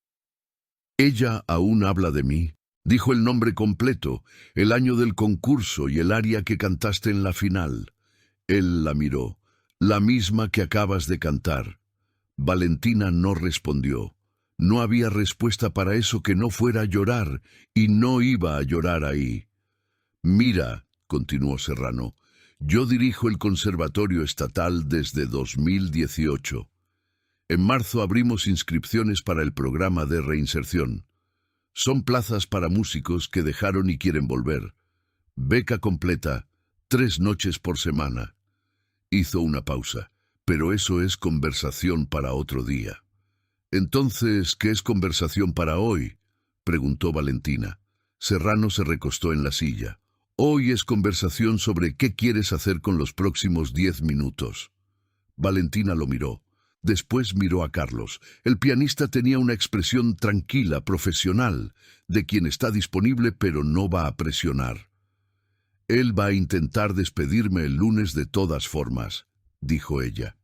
«Ella aún habla de mí. Dijo el nombre completo, el año del concurso y el aria que cantaste en la final». Él la miró. «La misma que acabas de cantar». Valentina no respondió. No había respuesta para eso que no fuera a llorar, y no iba a llorar ahí. «Mira», continuó Serrano, «yo dirijo el Conservatorio Estatal desde 2018. En marzo abrimos inscripciones para el programa de reinserción. Son plazas para músicos que dejaron y quieren volver. Beca completa, 3 noches por semana». Hizo una pausa. «Pero eso es conversación para otro día». «Entonces, ¿qué es conversación para hoy?», preguntó Valentina. Serrano se recostó en la silla. «Hoy es conversación sobre qué quieres hacer con los próximos 10 minutos». Valentina lo miró. Después miró a Carlos. El pianista tenía una expresión tranquila, profesional, de quien está disponible pero no va a presionar. «Él va a intentar despedirme el lunes de todas formas», dijo ella.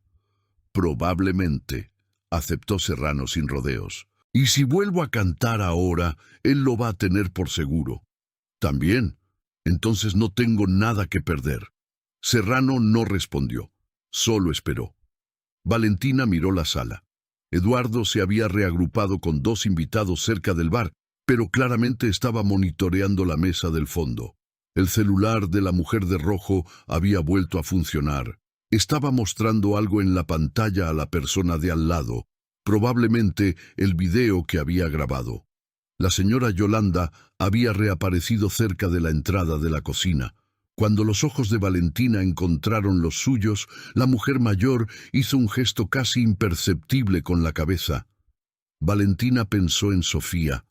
«Probablemente», aceptó Serrano sin rodeos. «Y si vuelvo a cantar ahora, él lo va a tener por seguro». «También. Entonces no tengo nada que perder». Serrano no respondió. Solo esperó. Valentina miró la sala. Eduardo se había reagrupado con 2 invitados cerca del bar, pero claramente estaba monitoreando la mesa del fondo. El celular de la mujer de rojo había vuelto a funcionar. Estaba mostrando algo en la pantalla a la persona de al lado, probablemente el video que había grabado. La señora Yolanda había reaparecido cerca de la entrada de la cocina. Cuando los ojos de Valentina encontraron los suyos, la mujer mayor hizo un gesto casi imperceptible con la cabeza. Valentina pensó en Sofía.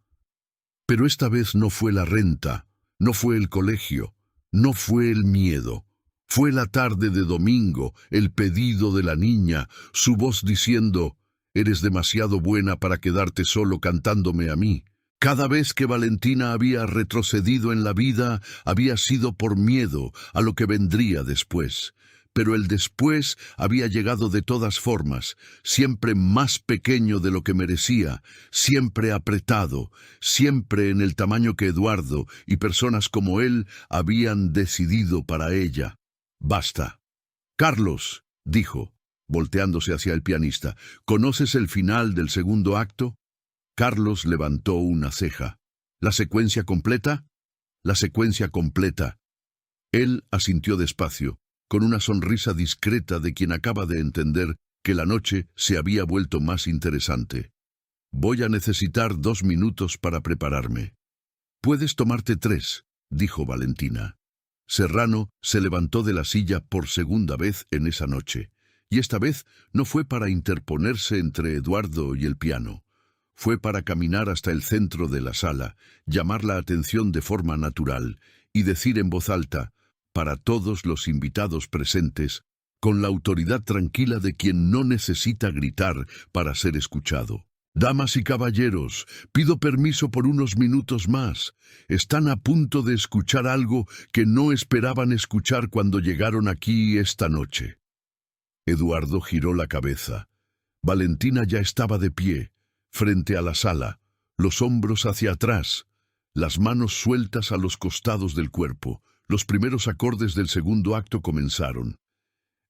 Pero esta vez no fue la renta, no fue el colegio, no fue el miedo. Fue la tarde de domingo, el pedido de la niña, su voz diciendo: «Eres demasiado buena para quedarte solo cantándome a mí». Cada vez que Valentina había retrocedido en la vida, había sido por miedo a lo que vendría después. Pero el después había llegado de todas formas, siempre más pequeño de lo que merecía, siempre apretado, siempre en el tamaño que Eduardo y personas como él habían decidido para ella. «Basta». «Carlos», dijo, volteándose hacia el pianista, «¿conoces el final del segundo acto?». Carlos levantó una ceja. «¿La secuencia completa?». «La secuencia completa». Él asintió despacio, con una sonrisa discreta de quien acaba de entender que la noche se había vuelto más interesante. «Voy a necesitar 2 minutos para prepararme». «Puedes tomarte 3», dijo Valentina. Serrano se levantó de la silla por segunda vez en esa noche, y esta vez no fue para interponerse entre Eduardo y el piano. Fue para caminar hasta el centro de la sala, llamar la atención de forma natural y decir en voz alta, para todos los invitados presentes, con la autoridad tranquila de quien no necesita gritar para ser escuchado: «Damas y caballeros, pido permiso por unos minutos más. Están a punto de escuchar algo que no esperaban escuchar cuando llegaron aquí esta noche». Eduardo giró la cabeza. Valentina ya estaba de pie, frente a la sala, los hombros hacia atrás, las manos sueltas a los costados del cuerpo. Los primeros acordes del segundo acto comenzaron.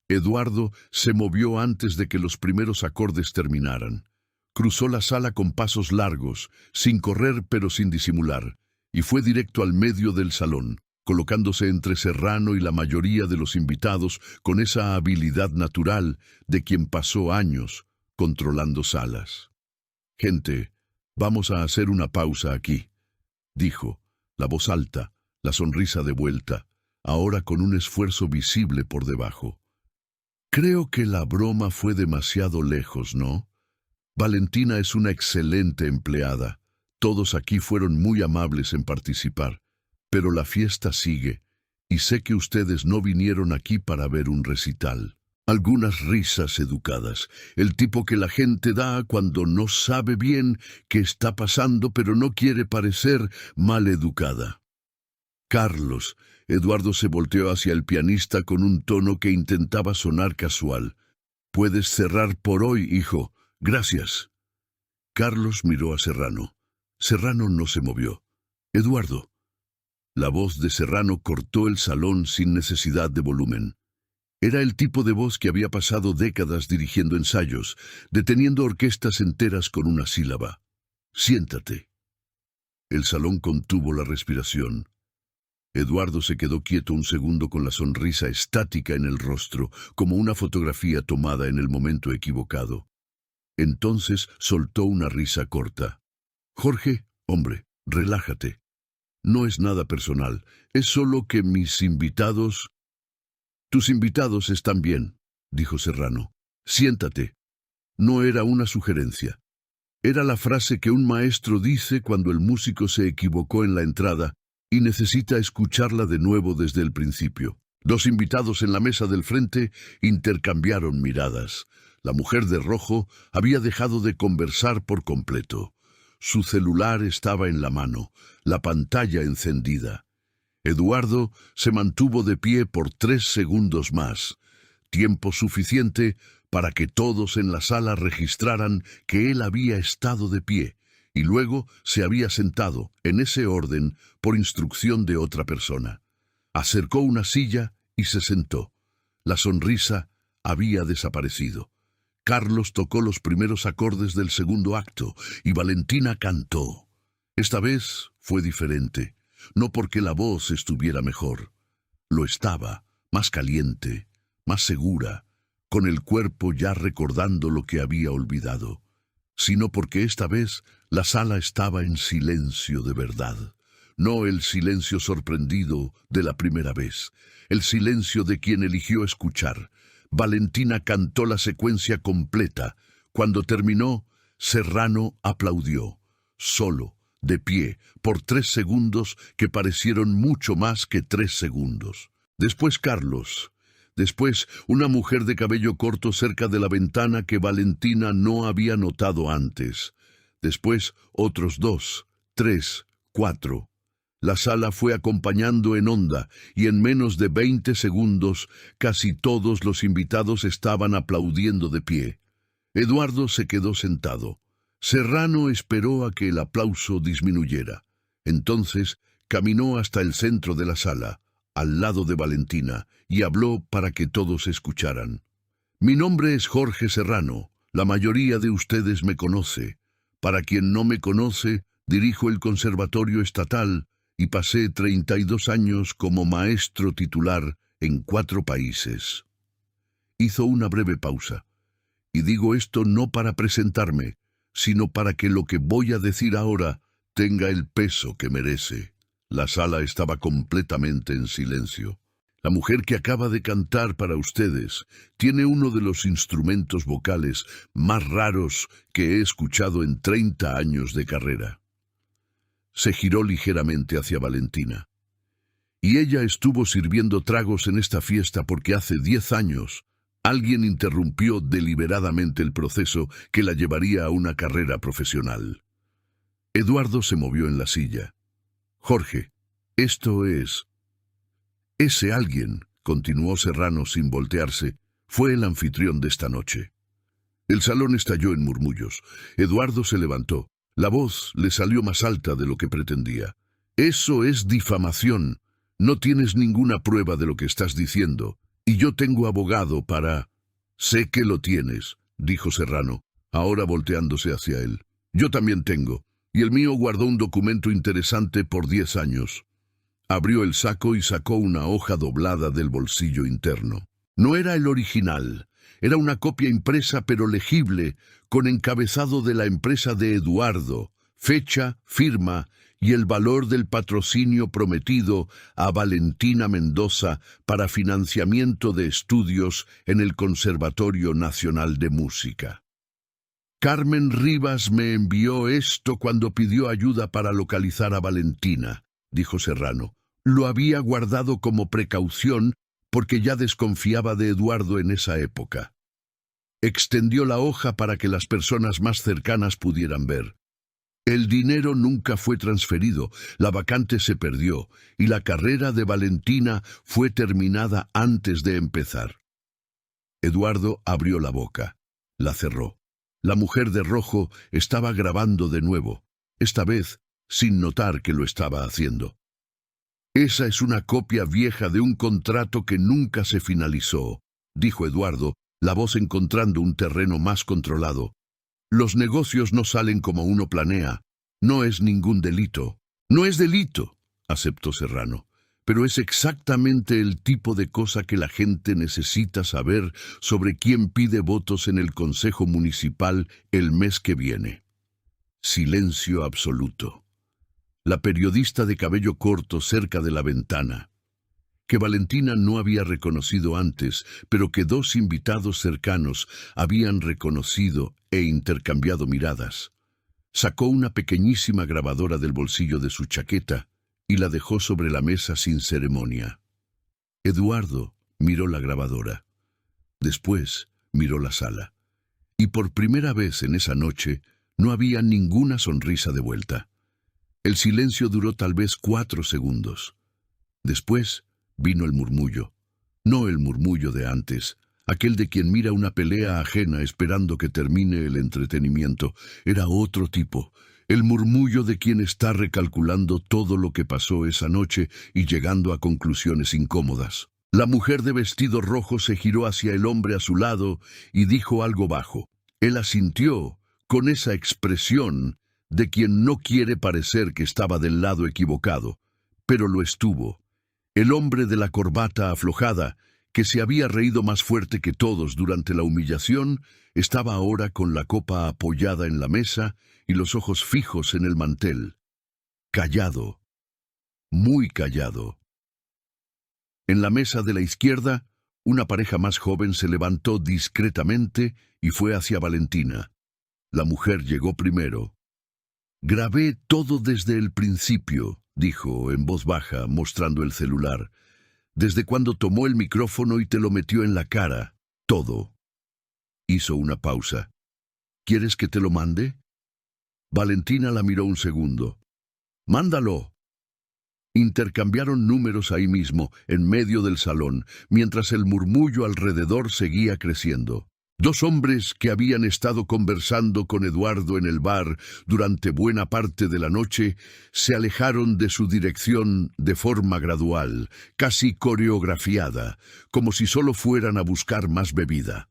Eduardo se movió antes de que los primeros acordes terminaran. Cruzó la sala con pasos largos, sin correr pero sin disimular, y fue directo al medio del salón, colocándose entre Serrano y la mayoría de los invitados con esa habilidad natural de quien pasó años controlando salas. «Gente, vamos a hacer una pausa aquí», dijo, la voz alta, la sonrisa de vuelta, ahora con un esfuerzo visible por debajo. «Creo que la broma fue demasiado lejos, ¿no? Valentina es una excelente empleada. Todos aquí fueron muy amables en participar, pero la fiesta sigue, y sé que ustedes no vinieron aquí para ver un recital». Algunas risas educadas, el tipo que la gente da cuando no sabe bien qué está pasando pero no quiere parecer mal educada. «Carlos», Eduardo se volteó hacia el pianista con un tono que intentaba sonar casual. «Puedes cerrar por hoy, hijo. Gracias». Carlos miró a Serrano. Serrano no se movió. «Eduardo». La voz de Serrano cortó el salón sin necesidad de volumen. Era el tipo de voz que había pasado décadas dirigiendo ensayos, deteniendo orquestas enteras con una sílaba. «Siéntate». El salón contuvo la respiración. Eduardo se quedó quieto un segundo con la sonrisa estática en el rostro, como una fotografía tomada en el momento equivocado. Entonces soltó una risa corta. «Jorge, hombre, relájate. No es nada personal, es solo que mis invitados...» «Tus invitados están bien», dijo Serrano. «Siéntate». No era una sugerencia. Era la frase que un maestro dice cuando el músico se equivocó en la entrada y necesita escucharla de nuevo desde el principio. Los invitados en la mesa del frente intercambiaron miradas. La mujer de rojo había dejado de conversar por completo. Su celular estaba en la mano, la pantalla encendida. Eduardo se mantuvo de pie por 3 segundos más, tiempo suficiente para que todos en la sala registraran que él había estado de pie, y luego se había sentado, en ese orden, por instrucción de otra persona. Acercó una silla y se sentó. La sonrisa había desaparecido. Carlos tocó los primeros acordes del segundo acto, y Valentina cantó. Esta vez fue diferente. No porque la voz estuviera mejor. Lo estaba, más caliente, más segura, con el cuerpo ya recordando lo que había olvidado, sino porque esta vez la sala estaba en silencio de verdad. No el silencio sorprendido de la primera vez, el silencio de quien eligió escuchar. Valentina cantó la secuencia completa. Cuando terminó, Serrano aplaudió, solo, de pie, por 3 segundos que parecieron mucho más que 3 segundos. Después Carlos. Después una mujer de cabello corto cerca de la ventana que Valentina no había notado antes. Después otros 2, 3, 4. La sala fue acompañando en onda y en menos de 20 segundos casi todos los invitados estaban aplaudiendo de pie. Eduardo se quedó sentado. Serrano esperó a que el aplauso disminuyera. Entonces caminó hasta el centro de la sala, al lado de Valentina, y habló para que todos escucharan. «Mi nombre es Jorge Serrano. La mayoría de ustedes me conoce. Para quien no me conoce, dirijo el Conservatorio Estatal y pasé 32 años como maestro titular en 4 países». Hizo una breve pausa. «Y digo esto no para presentarme, sino para que lo que voy a decir ahora tenga el peso que merece». La sala estaba completamente en silencio. «La mujer que acaba de cantar para ustedes tiene uno de los instrumentos vocales más raros que he escuchado en 30 años de carrera». Se giró ligeramente hacia Valentina. «Y ella estuvo sirviendo tragos en esta fiesta porque hace 10 años alguien interrumpió deliberadamente el proceso que la llevaría a una carrera profesional». Eduardo se movió en la silla. «Jorge, esto es...». «Ese alguien», continuó Serrano sin voltearse, Fue el anfitrión de esta noche. El salón estalló en murmullos. Eduardo se levantó. La voz le salió más alta de lo que pretendía. Eso es difamación. No tienes ninguna prueba de lo que estás diciendo. Y yo tengo abogado para... Sé que lo tienes, dijo Serrano, ahora volteándose hacia él. Yo también tengo. Y el mío guardó un documento interesante por 10 años. Abrió el saco y sacó una hoja doblada del bolsillo interno. No era el original. Era una copia impresa pero legible, con encabezado de la empresa de Eduardo, fecha, firma y el valor del patrocinio prometido a Valentina Mendoza para financiamiento de estudios en el Conservatorio Nacional de Música. Carmen Rivas me envió esto cuando pidió ayuda para localizar a Valentina, dijo Serrano. Lo había guardado como precaución porque ya desconfiaba de Eduardo en esa época. Extendió la hoja para que las personas más cercanas pudieran ver. El dinero nunca fue transferido, la vacante se perdió y la carrera de Valentina fue terminada antes de empezar. Eduardo abrió la boca, la cerró. La mujer de rojo estaba grabando de nuevo, esta vez sin notar que lo estaba haciendo. Esa es una copia vieja de un contrato que nunca se finalizó, dijo Eduardo, la voz encontrando un terreno más controlado. Los negocios no salen como uno planea. No es ningún delito. No es delito, aceptó Serrano, pero es exactamente el tipo de cosa que la gente necesita saber sobre quién pide votos en el Consejo Municipal el mes que viene. Silencio absoluto. La periodista de cabello corto cerca de la ventana, que Valentina no había reconocido antes, pero que 2 invitados cercanos habían reconocido e intercambiado miradas. Sacó una pequeñísima grabadora del bolsillo de su chaqueta y la dejó sobre la mesa sin ceremonia. Eduardo miró la grabadora. Después miró la sala. Y por primera vez en esa noche no había ninguna sonrisa de vuelta. El silencio duró tal vez 4 segundos. Después vino el murmullo. No el murmullo de antes, aquel de quien mira una pelea ajena esperando que termine el entretenimiento. Era otro tipo, el murmullo de quien está recalculando todo lo que pasó esa noche y llegando a conclusiones incómodas. La mujer de vestido rojo se giró hacia el hombre a su lado y dijo algo bajo. Él asintió, con esa expresión de quien no quiere parecer que estaba del lado equivocado, pero lo estuvo. El hombre de la corbata aflojada, que se había reído más fuerte que todos durante la humillación, estaba ahora con la copa apoyada en la mesa y los ojos fijos en el mantel. Callado, muy callado. En la mesa de la izquierda, una pareja más joven se levantó discretamente y fue hacia Valentina. La mujer llegó primero. «Grabé todo desde el principio», dijo en voz baja, mostrando el celular. «Desde cuando tomó el micrófono y te lo metió en la cara. Todo». Hizo una pausa. «¿Quieres que te lo mande?» Valentina la miró un segundo. «Mándalo». Intercambiaron números ahí mismo, en medio del salón, mientras el murmullo alrededor seguía creciendo. 2 hombres que habían estado conversando con Eduardo en el bar durante buena parte de la noche se alejaron de su dirección de forma gradual, casi coreografiada, como si solo fueran a buscar más bebida.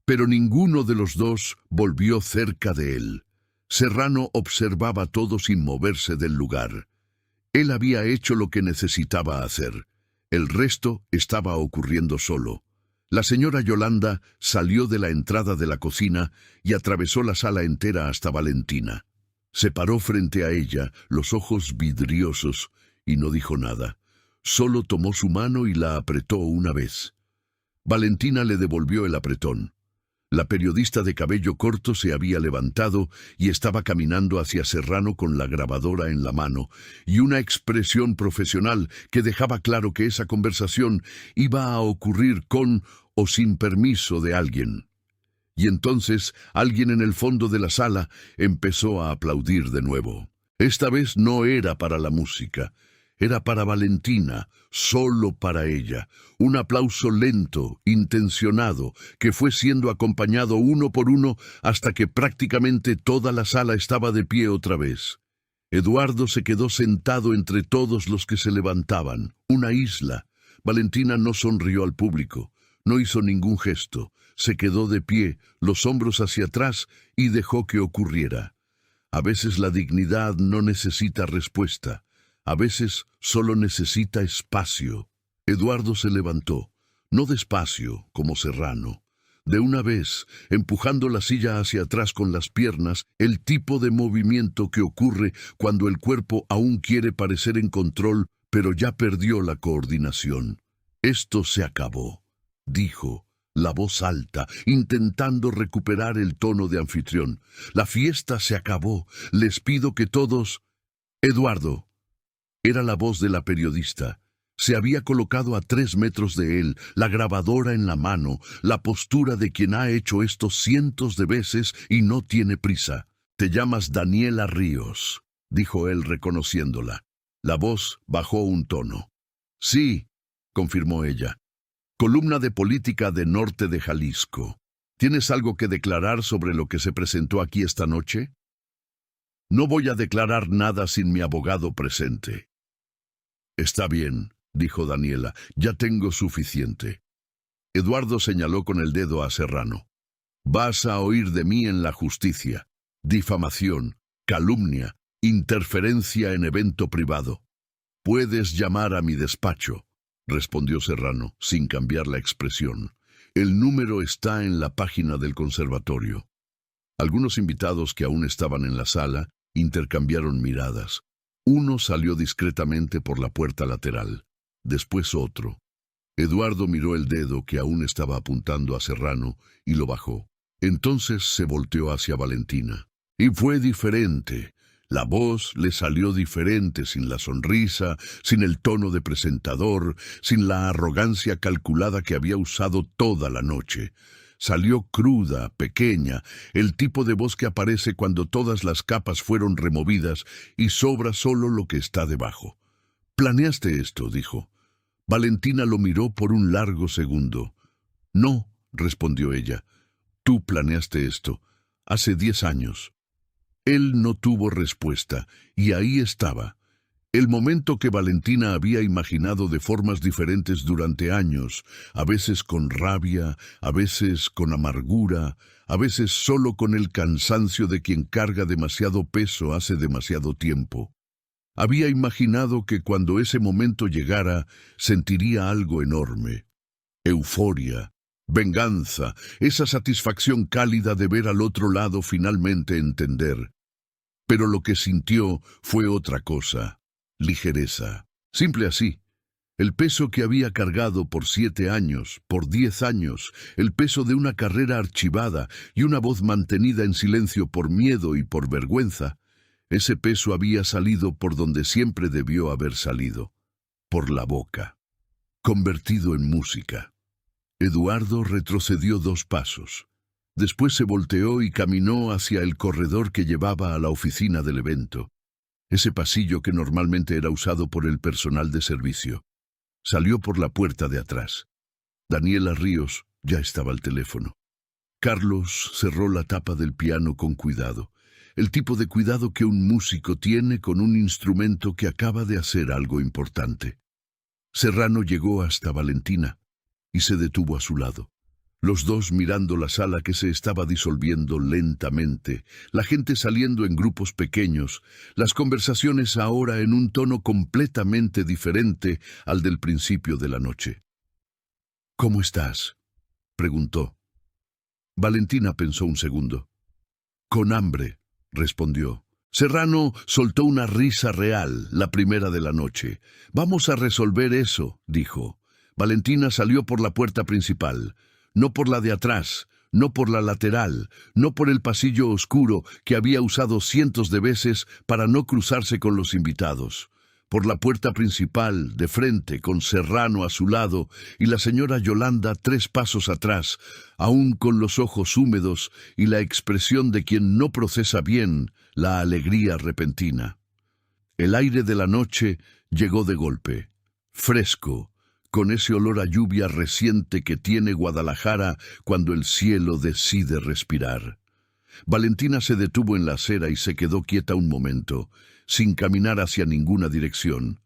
Pero ninguno de los 2 volvió cerca de él. Serrano observaba todo sin moverse del lugar. Él había hecho lo que necesitaba hacer. El resto estaba ocurriendo solo. La señora Yolanda salió de la entrada de la cocina y atravesó la sala entera hasta Valentina. Se paró frente a ella, los ojos vidriosos, y no dijo nada. Solo tomó su mano y la apretó una vez. Valentina le devolvió el apretón. La periodista de cabello corto se había levantado y estaba caminando hacia Serrano con la grabadora en la mano y una expresión profesional que dejaba claro que esa conversación iba a ocurrir con o sin permiso de alguien. Y entonces alguien en el fondo de la sala empezó a aplaudir de nuevo. Esta vez no era para la música. Era para Valentina, solo para ella. Un aplauso lento, intencionado, que fue siendo acompañado uno por uno hasta que prácticamente toda la sala estaba de pie otra vez. Eduardo se quedó sentado entre todos los que se levantaban, una isla. Valentina no sonrió al público, no hizo ningún gesto, se quedó de pie, los hombros hacia atrás y dejó que ocurriera. A veces la dignidad no necesita respuesta, a veces solo necesita espacio. Eduardo se levantó, no despacio, como Serrano. De una vez, empujando la silla hacia atrás con las piernas, el tipo de movimiento que ocurre cuando el cuerpo aún quiere parecer en control, pero ya perdió la coordinación. «Esto se acabó», dijo, la voz alta, intentando recuperar el tono de anfitrión. «La fiesta se acabó. Les pido que todos...» «Eduardo». Era la voz de la periodista. Se había colocado a 3 metros de él, la grabadora en la mano, la postura de quien ha hecho esto cientos de veces y no tiene prisa. «Te llamas Daniela Ríos», dijo él reconociéndola. La voz bajó un tono. «Sí», confirmó ella. «Columna de política de Norte de Jalisco. ¿Tienes algo que declarar sobre lo que se presentó aquí esta noche?» «No voy a declarar nada sin mi abogado presente». «Está bien», dijo Daniela, «ya tengo suficiente». Eduardo señaló con el dedo a Serrano. «Vas a oír de mí en la justicia. Difamación, calumnia, interferencia en evento privado. Puedes llamar a mi despacho», respondió Serrano, sin cambiar la expresión. «El número está en la página del conservatorio». Algunos invitados que aún estaban en la sala intercambiaron miradas. Uno salió discretamente por la puerta lateral, después otro. Eduardo miró el dedo que aún estaba apuntando a Serrano y lo bajó. Entonces se volteó hacia Valentina. Y fue diferente. La voz le salió diferente, sin la sonrisa, sin el tono de presentador, sin la arrogancia calculada que había usado toda la noche. Salió cruda, pequeña, el tipo de voz que aparece cuando todas las capas fueron removidas y sobra solo lo que está debajo. «¿Planeaste esto?», dijo. Valentina lo miró por un largo segundo. «No», respondió ella. «Tú planeaste esto. Hace 10 años». Él no tuvo respuesta, y ahí estaba. El momento que Valentina había imaginado de formas diferentes durante años, a veces con rabia, a veces con amargura, a veces solo con el cansancio de quien carga demasiado peso hace demasiado tiempo. Había imaginado que cuando ese momento llegara, sentiría algo enorme. Euforia, venganza, esa satisfacción cálida de ver al otro lado finalmente entender. Pero lo que sintió fue otra cosa. Ligereza. Simple así. El peso que había cargado por 7 años, por 10 años, el peso de una carrera archivada y una voz mantenida en silencio por miedo y por vergüenza, ese peso había salido por donde siempre debió haber salido, por la boca, convertido en música. Eduardo retrocedió 2 pasos. Después se volteó y caminó hacia el corredor que llevaba a la oficina del evento. Ese pasillo que normalmente era usado por el personal de servicio. Salió por la puerta de atrás. Daniela Ríos ya estaba al teléfono. Carlos cerró la tapa del piano con cuidado. El tipo de cuidado que un músico tiene con un instrumento que acaba de hacer algo importante. Serrano llegó hasta Valentina y se detuvo a su lado. Los dos mirando la sala que se estaba disolviendo lentamente, la gente saliendo en grupos pequeños, las conversaciones ahora en un tono completamente diferente al del principio de la noche. «¿Cómo estás?», preguntó. Valentina pensó un segundo. «Con hambre», respondió. Serrano soltó una risa real, la primera de la noche. «Vamos a resolver eso», dijo. Valentina salió por la puerta principal. No por la de atrás, no por la lateral, no por el pasillo oscuro que había usado cientos de veces para no cruzarse con los invitados. Por la puerta principal, de frente, con Serrano a su lado y la señora Yolanda 3 pasos atrás, aún con los ojos húmedos y la expresión de quien no procesa bien la alegría repentina. El aire de la noche llegó de golpe, fresco, con ese olor a lluvia reciente que tiene Guadalajara cuando el cielo decide respirar. Valentina se detuvo en la acera y se quedó quieta un momento, sin caminar hacia ninguna dirección.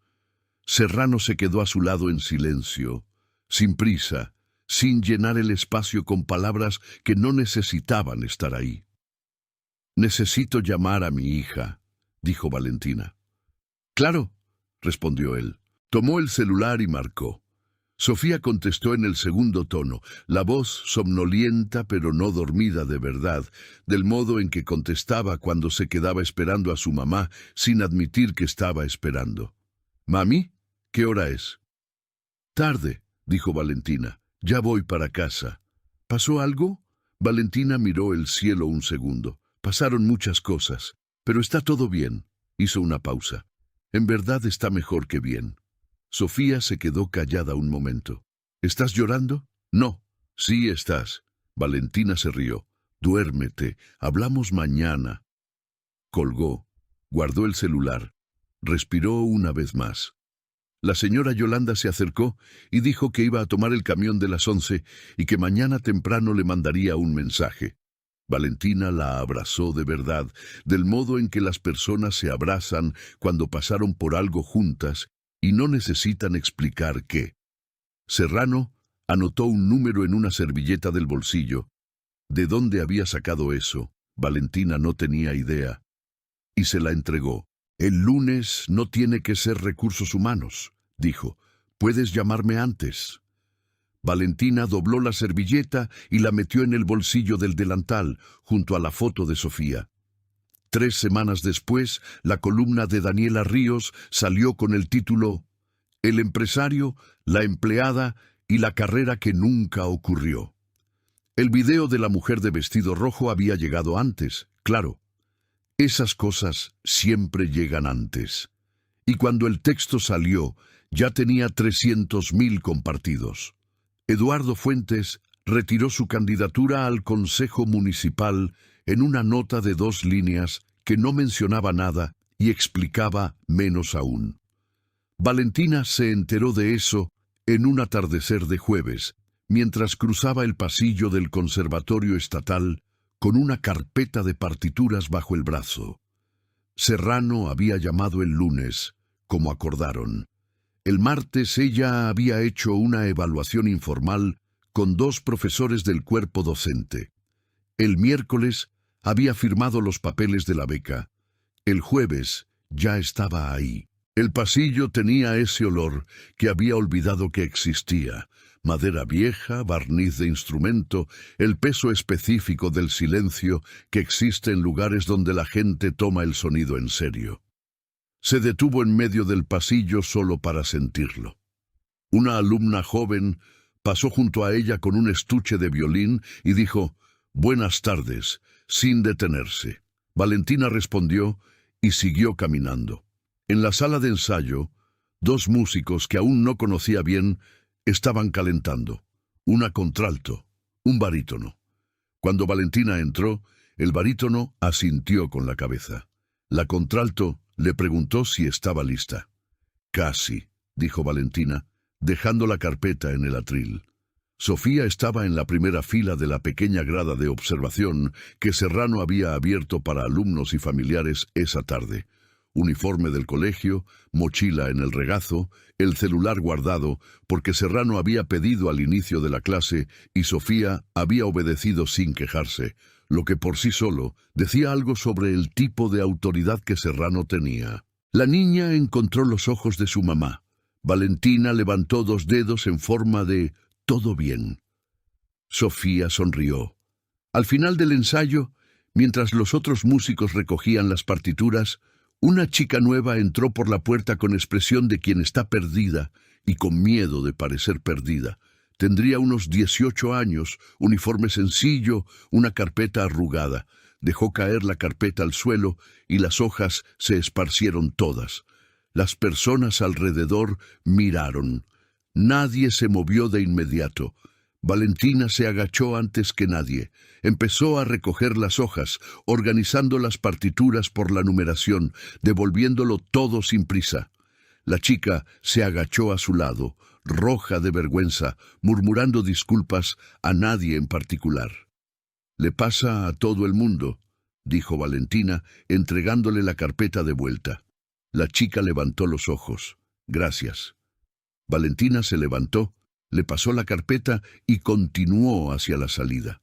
Serrano se quedó a su lado en silencio, sin prisa, sin llenar el espacio con palabras que no necesitaban estar ahí. «Necesito llamar a mi hija», dijo Valentina. «Claro», respondió él. Tomó el celular y marcó. Sofía contestó en el segundo tono, la voz somnolienta pero no dormida de verdad, del modo en que contestaba cuando se quedaba esperando a su mamá sin admitir que estaba esperando. «¿Mami? ¿Qué hora es?» «Tarde», dijo Valentina. «Ya voy para casa». «¿Pasó algo?» Valentina miró el cielo un segundo. «Pasaron muchas cosas, pero está todo bien». Hizo una pausa. «En verdad está mejor que bien». Sofía se quedó callada un momento. «¿Estás llorando?» «No». «Sí estás». Valentina se rió. «Duérmete. Hablamos mañana». Colgó. Guardó el celular. Respiró una vez más. La señora Yolanda se acercó y dijo que iba a tomar el camión de las 11 y que mañana temprano le mandaría un mensaje. Valentina la abrazó de verdad, del modo en que las personas se abrazan cuando pasaron por algo juntas y no necesitan explicar qué. Serrano anotó un número en una servilleta del bolsillo. ¿De dónde había sacado eso? Valentina no tenía idea. Y se la entregó. «El lunes no tiene que ser recursos humanos», dijo. «Puedes llamarme antes». Valentina dobló la servilleta y la metió en el bolsillo del delantal, junto a la foto de Sofía. 3 semanas después, la columna de Daniela Ríos salió con el título «El empresario, la empleada y la carrera que nunca ocurrió». El video de la mujer de vestido rojo había llegado antes, claro. Esas cosas siempre llegan antes. Y cuando el texto salió, ya tenía 300.000 compartidos. Eduardo Fuentes retiró su candidatura al Consejo Municipal en una nota de 2 líneas que no mencionaba nada y explicaba menos aún. Valentina se enteró de eso en un atardecer de jueves, mientras cruzaba el pasillo del Conservatorio Estatal con una carpeta de partituras bajo el brazo. Serrano había llamado el lunes, como acordaron. El martes ella había hecho una evaluación informal con 2 profesores del cuerpo docente. El miércoles había firmado los papeles de la beca. El jueves ya estaba ahí. El pasillo tenía ese olor que había olvidado que existía. Madera vieja, barniz de instrumento, el peso específico del silencio que existe en lugares donde la gente toma el sonido en serio. Se detuvo en medio del pasillo solo para sentirlo. Una alumna joven pasó junto a ella con un estuche de violín y dijo «Buenas tardes», sin detenerse. Valentina respondió y siguió caminando. En la sala de ensayo, 2 músicos que aún no conocía bien estaban calentando, una contralto, un barítono. Cuando Valentina entró, el barítono asintió con la cabeza. La contralto le preguntó si estaba lista. «Casi», dijo Valentina, dejando la carpeta en el atril. Sofía estaba en la primera fila de la pequeña grada de observación que Serrano había abierto para alumnos y familiares esa tarde. Uniforme del colegio, mochila en el regazo, el celular guardado, porque Serrano había pedido al inicio de la clase y Sofía había obedecido sin quejarse, lo que por sí solo decía algo sobre el tipo de autoridad que Serrano tenía. La niña encontró los ojos de su mamá. Valentina levantó 2 dedos en forma de «todo bien». Sofía sonrió. Al final del ensayo, mientras los otros músicos recogían las partituras, una chica nueva entró por la puerta con expresión de quien está perdida y con miedo de parecer perdida. Tendría unos 18 años, uniforme sencillo, una carpeta arrugada. Dejó caer la carpeta al suelo y las hojas se esparcieron todas. Las personas alrededor miraron. Nadie se movió de inmediato, Valentina se agachó antes que nadie. Empezó a recoger las hojas, organizando las partituras por la numeración, devolviéndolo todo sin prisa. La chica se agachó a su lado, roja de vergüenza, murmurando disculpas a nadie en particular. «Le pasa a todo el mundo», dijo Valentina, entregándole la carpeta de vuelta. La chica levantó los ojos. «Gracias». Valentina se levantó, le pasó la carpeta y continuó hacia la salida.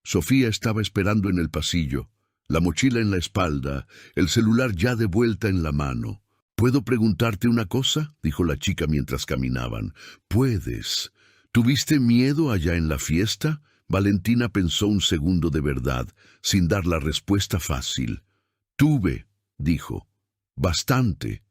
Sofía estaba esperando en el pasillo, la mochila en la espalda, el celular ya de vuelta en la mano. «¿Puedo preguntarte una cosa?», dijo la chica mientras caminaban. «Puedes. ¿Tuviste miedo allá en la fiesta?». Valentina pensó un segundo de verdad, sin dar la respuesta fácil. «Tuve», dijo. «Bastante».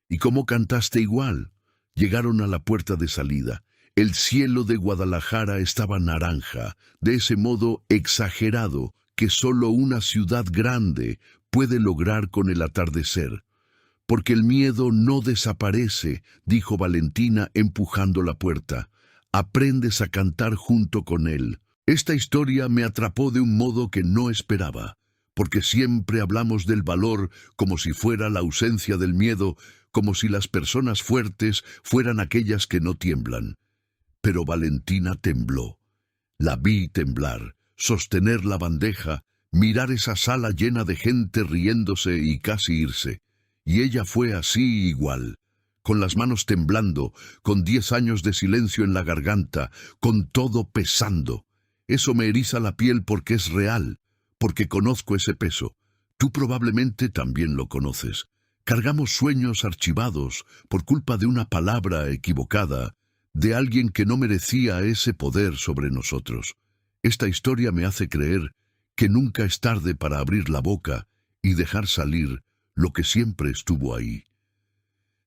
«¿Y cómo cantaste igual?». Llegaron a la puerta de salida. El cielo de Guadalajara estaba naranja, de ese modo exagerado que solo una ciudad grande puede lograr con el atardecer. «Porque el miedo no desaparece», dijo Valentina empujando la puerta. «Aprendes a cantar junto con él». Esta historia me atrapó de un modo que no esperaba, porque siempre hablamos del valor como si fuera la ausencia del miedo, como si las personas fuertes fueran aquellas que no tiemblan. Pero Valentina tembló. La vi temblar, sostener la bandeja, mirar esa sala llena de gente riéndose y casi irse. Y ella fue así igual, con las manos temblando, con 10 años de silencio en la garganta, con todo pesando. Eso me eriza la piel porque es real, porque conozco ese peso. Tú probablemente también lo conoces. Cargamos sueños archivados por culpa de una palabra equivocada, de alguien que no merecía ese poder sobre nosotros. Esta historia me hace creer que nunca es tarde para abrir la boca y dejar salir lo que siempre estuvo ahí.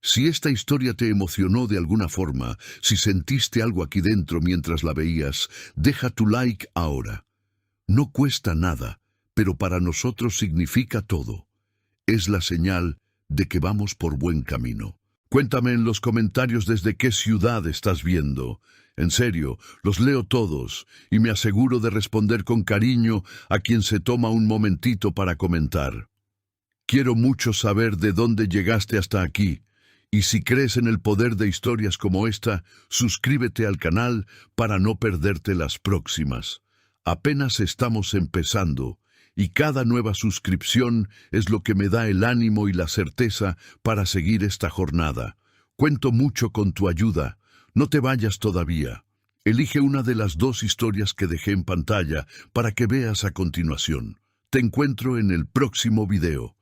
Si esta historia te emocionó de alguna forma, si sentiste algo aquí dentro mientras la veías, deja tu like ahora. No cuesta nada, pero para nosotros significa todo. Es la señal de que vamos por buen camino. Cuéntame en los comentarios desde qué ciudad estás viendo. En serio, los leo todos y me aseguro de responder con cariño a quien se toma un momentito para comentar. Quiero mucho saber de dónde llegaste hasta aquí. Y si crees en el poder de historias como esta, suscríbete al canal para no perderte las próximas. Apenas estamos empezando, y cada nueva suscripción es lo que me da el ánimo y la certeza para seguir esta jornada. Cuento mucho con tu ayuda. No te vayas todavía. Elige una de las 2 historias que dejé en pantalla para que veas a continuación. Te encuentro en el próximo video.